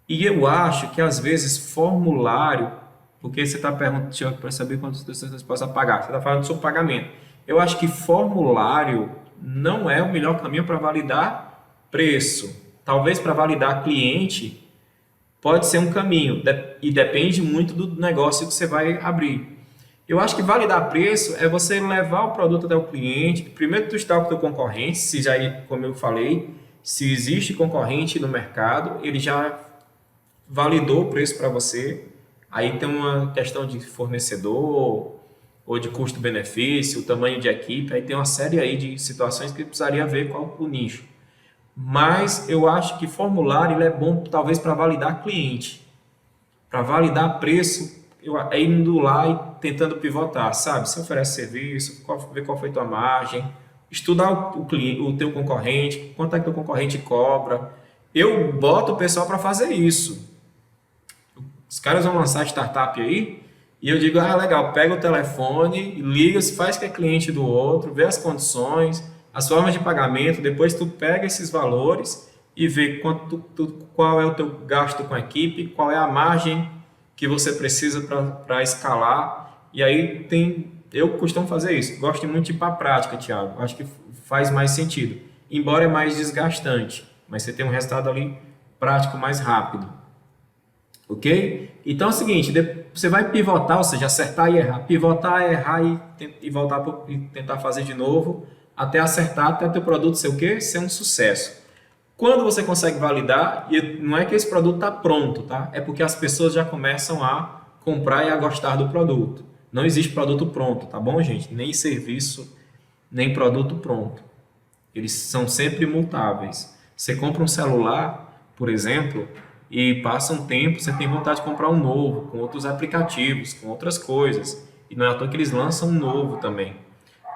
E eu acho que, às vezes, formulário, porque você está perguntando para saber quantas pessoas você possa pagar, você está falando sobre pagamento. Eu acho que formulário não é o melhor caminho para validar preço. Talvez para validar cliente pode ser um caminho, e depende muito do negócio que você vai abrir. Eu acho que validar preço é você levar o produto até o cliente, primeiro testar com o teu concorrente, se já, como eu falei, se existe concorrente no mercado, ele já validou o preço para você, aí tem uma questão de fornecedor ou de custo-benefício, o tamanho de equipe, aí tem uma série aí de situações que precisaria ver qual o nicho. Mas eu acho que formulário ele é bom talvez para validar cliente, para validar preço, indo lá e tentando pivotar, sabe? Você oferece serviço, ver qual foi tua margem, estudar o teu concorrente, quanto é que o concorrente cobra. Eu boto o pessoal para fazer isso. Os caras vão lançar startup aí e eu digo, legal, pega o telefone, liga, faz que é cliente do outro, vê as condições, as formas de pagamento, depois tu pega esses valores e vê qual é o teu gasto com a equipe, qual é a margem que você precisa para escalar. E aí eu costumo fazer isso, gosto muito de ir para a prática, Thiago, acho que faz mais sentido, embora é mais desgastante, mas você tem um resultado ali prático mais rápido. Ok? Então é o seguinte, você vai pivotar, ou seja, acertar e errar. Pivotar, errar e voltar e tentar fazer de novo, até acertar, até teu produto ser o quê? Ser um sucesso. Quando você consegue validar, e não é que esse produto está pronto, tá? É porque as pessoas já começam a comprar e a gostar do produto. Não existe produto pronto, tá bom, gente? Nem serviço, nem produto pronto. Eles são sempre mutáveis. Você compra um celular, por exemplo, e passa um tempo, você tem vontade de comprar um novo, com outros aplicativos, com outras coisas. E não é à toa que eles lançam um novo também.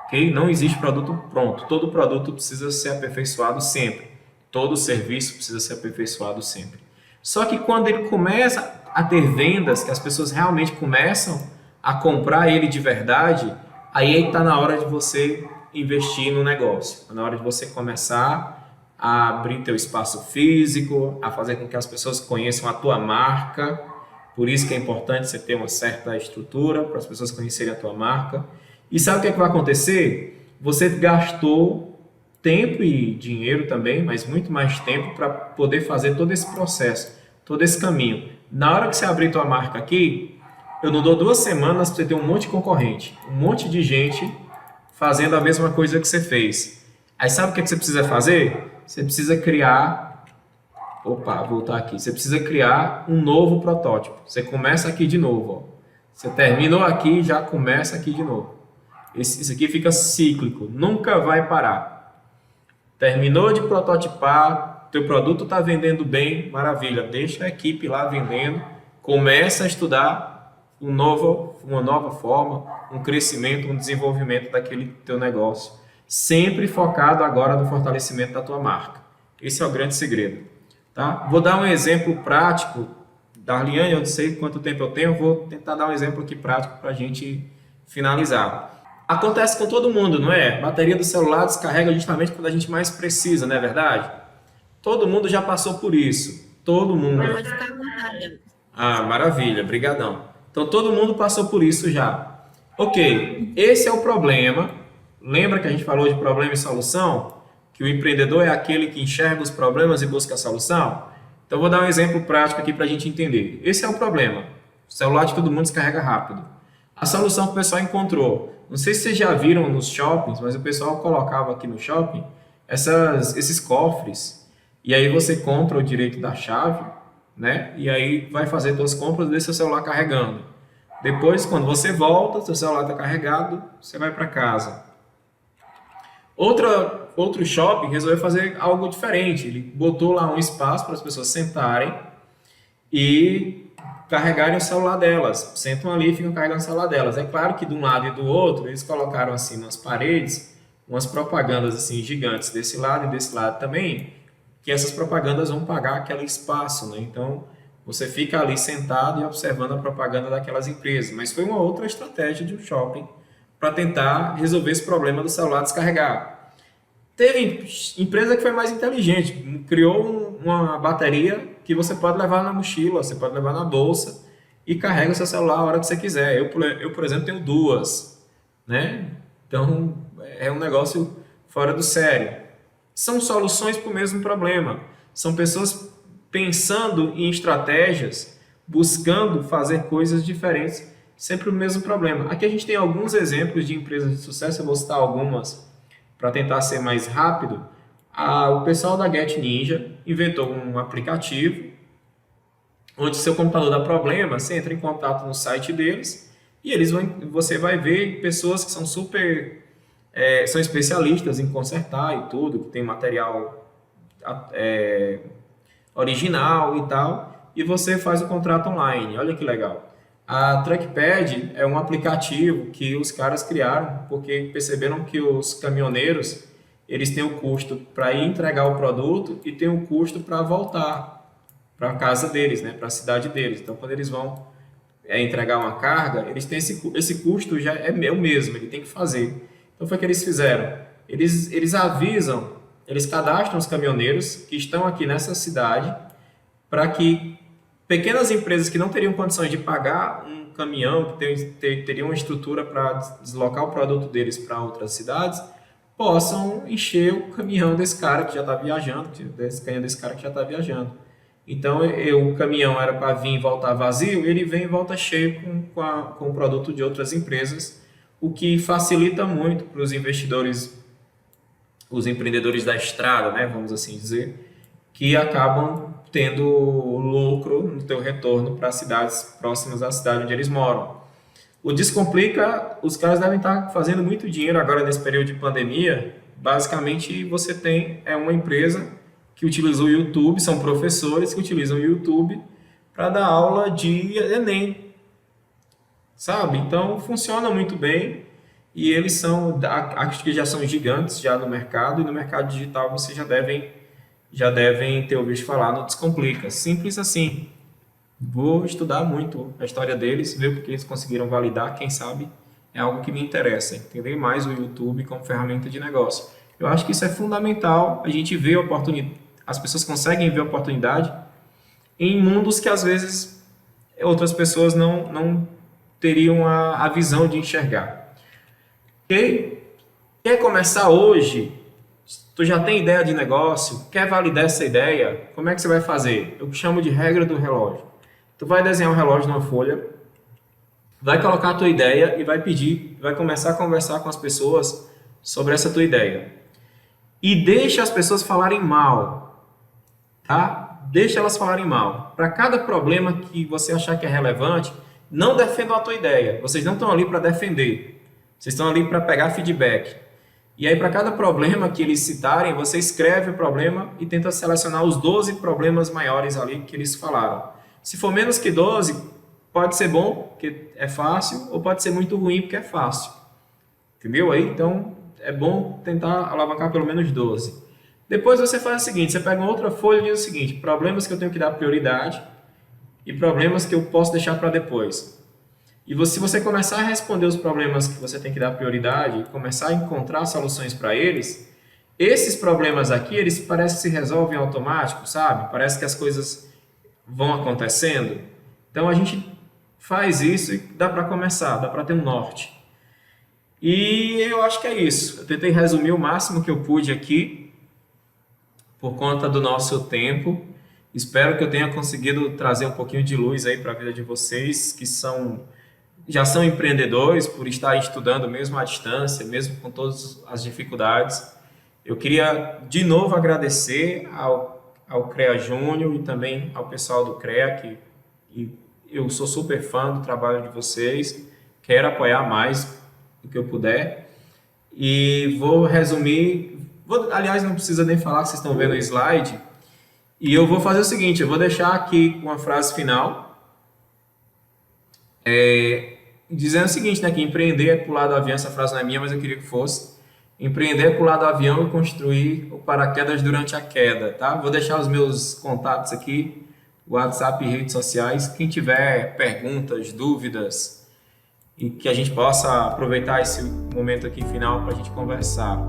Okay? Não existe produto pronto. Todo produto precisa ser aperfeiçoado sempre. Todo serviço precisa ser aperfeiçoado sempre. Só que quando ele começa a ter vendas, que as pessoas realmente começam a comprar ele de verdade, aí está na hora de você investir no negócio. Está na hora de você começar a abrir teu espaço físico, a fazer com que as pessoas conheçam a tua marca Por isso que é importante você ter uma certa estrutura para as pessoas conhecerem a tua marca. E sabe o que é que vai acontecer? Você gastou tempo e dinheiro também, mas muito mais tempo para poder fazer todo esse processo, todo esse caminho. Na hora que você abrir tua marca aqui, eu não dou 2 semanas para você ter um monte de concorrente, um monte de gente fazendo a mesma coisa que você fez. Aí sabe o que você precisa fazer? Você precisa criar. Opa, voltar aqui. Você precisa criar um novo protótipo. Você começa aqui de novo. Ó. Você terminou aqui, já começa aqui de novo. Isso aqui fica cíclico, nunca vai parar. Terminou de prototipar, teu produto está vendendo bem, maravilha. Deixa a equipe lá vendendo. Começa a estudar uma nova forma, um crescimento, um desenvolvimento daquele teu negócio. Sempre focado agora no fortalecimento da tua marca. Esse é o grande segredo. Tá? Vou dar um exemplo prático. Darliane, eu não sei quanto tempo eu tenho, vou tentar dar um exemplo aqui prático para a gente finalizar. Acontece com todo mundo, não é? A bateria do celular descarrega justamente quando a gente mais precisa, não é verdade? Todo mundo já passou por isso. Todo mundo. Pode ficar à vontade. Ah, maravilha, brigadão. Então todo mundo passou por isso já. Ok, esse é o problema. Lembra que a gente falou de problema e solução? Que o empreendedor é aquele que enxerga os problemas e busca a solução? Então vou dar um exemplo prático aqui para a gente entender. Esse é o problema. O celular de todo mundo descarrega rápido. A solução que o pessoal encontrou. Não sei se vocês já viram nos shoppings, mas o pessoal colocava aqui no shopping esses cofres. E aí você compra o direito da chave, né? E aí vai fazer suas compras e deixa seu celular carregando. Depois, quando você volta, seu celular está carregado, você vai para casa. Outro shopping resolveu fazer algo diferente. Ele botou lá um espaço para as pessoas sentarem e carregarem o celular delas. Sentam ali e ficam carregando o celular delas. É claro que de um lado e do outro, eles colocaram assim nas paredes umas propagandas assim gigantes desse lado e desse lado também, que essas propagandas vão pagar aquele espaço, né? Então, você fica ali sentado e observando a propaganda daquelas empresas. Mas foi uma outra estratégia de um shopping para tentar resolver esse problema do celular descarregar. Teve empresa que foi mais inteligente, criou uma bateria que você pode levar na mochila, você pode levar na bolsa e carrega o seu celular a hora que você quiser. Eu por exemplo, tenho duas, né? Então, é um negócio fora do sério. São soluções para o mesmo problema. São pessoas pensando em estratégias, buscando fazer coisas diferentes, sempre o mesmo problema. Aqui a gente tem alguns exemplos de empresas de sucesso, eu vou citar algumas para tentar ser mais rápido. O pessoal da Get Ninja inventou um aplicativo onde seu computador dá problema, você entra em contato no site deles e você vai ver pessoas que são são especialistas em consertar e tudo, que tem material original e tal, e você faz o contrato online. Olha que legal. A Trackpad é um aplicativo que os caras criaram porque perceberam que os caminhoneiros eles têm o custo para ir entregar o produto e tem o custo para voltar para a casa deles, né, para a cidade deles. Então, quando eles vão entregar uma carga, eles têm esse custo já é o mesmo, ele tem que fazer. Então, foi o que eles fizeram. Eles avisam, eles cadastram os caminhoneiros que estão aqui nessa cidade para que pequenas empresas que não teriam condições de pagar um caminhão, que teriam uma estrutura para deslocar o produto deles para outras cidades, possam encher o caminhão desse cara que já está viajando, Então, o caminhão era para vir e voltar vazio, ele vem e volta cheio com o produto de outras empresas, o que facilita muito para os investidores, os empreendedores da estrada, né, vamos assim dizer, que acabam tendo lucro no teu retorno para cidades próximas à cidade onde eles moram. O Descomplica, os caras devem estar fazendo muito dinheiro agora nesse período de pandemia. Basicamente, você tem uma empresa que utiliza o YouTube, são professores que utilizam o YouTube para dar aula de Enem, sabe? Então, funciona muito bem e eles acho que já são gigantes já no mercado, e no mercado digital vocês já devem ter ouvido falar no Descomplica. Simples assim. Vou estudar muito a história deles, ver porque eles conseguiram validar, quem sabe é algo que me interessa, entender mais o YouTube como ferramenta de negócio. Eu acho que isso é fundamental, a gente vê a oportunidade, as pessoas conseguem ver a oportunidade em mundos que às vezes outras pessoas não teriam a visão de enxergar. Ok? Quer começar hoje? Tu já tem ideia de negócio? Quer validar essa ideia? Como é que você vai fazer? Eu chamo de regra do relógio. Tu vai desenhar um relógio numa folha, vai colocar a tua ideia e vai pedir, vai começar a conversar com as pessoas sobre essa tua ideia. E deixa as pessoas falarem mal, tá? Deixa elas falarem mal. Para cada problema que você achar que é relevante, não defendam a tua ideia. Vocês não estão ali para defender. Vocês estão ali para pegar feedback. E aí, para cada problema que eles citarem, você escreve o problema e tenta selecionar os 12 problemas maiores ali que eles falaram. Se for menos que 12, pode ser bom, porque é fácil, ou pode ser muito ruim, porque é fácil. Entendeu aí? Então, é bom tentar alavancar pelo menos 12. Depois você faz o seguinte, você pega uma outra folha e diz o seguinte, problemas que eu tenho que dar prioridade e problemas que eu posso deixar para depois. E se você começar a responder os problemas que você tem que dar prioridade e começar a encontrar soluções para eles, esses problemas aqui, eles parecem que se resolvem automático, sabe? Parece que as coisas vão acontecendo. Então a gente faz isso e dá para começar, dá para ter um norte. E eu acho que é isso. Eu tentei resumir o máximo que eu pude aqui por conta do nosso tempo. Espero que eu tenha conseguido trazer um pouquinho de luz aí para a vida de vocês que já são empreendedores por estarem estudando mesmo à distância, mesmo com todas as dificuldades. Eu queria de novo agradecer ao CREA Júnior e também ao pessoal do CREA, que eu sou super fã do trabalho de vocês, quero apoiar mais do que eu puder. E vou resumir, aliás, não precisa nem falar, que vocês estão vendo o slide, e eu vou fazer o seguinte, eu vou deixar aqui uma frase final, dizendo o seguinte, né, que empreender é pular do avião, essa frase não é minha, mas eu queria que fosse, empreender é pular do avião e construir o paraquedas durante a queda, tá? Vou deixar os meus contatos aqui, WhatsApp e redes sociais, quem tiver perguntas, dúvidas, e que a gente possa aproveitar esse momento aqui final para a gente conversar.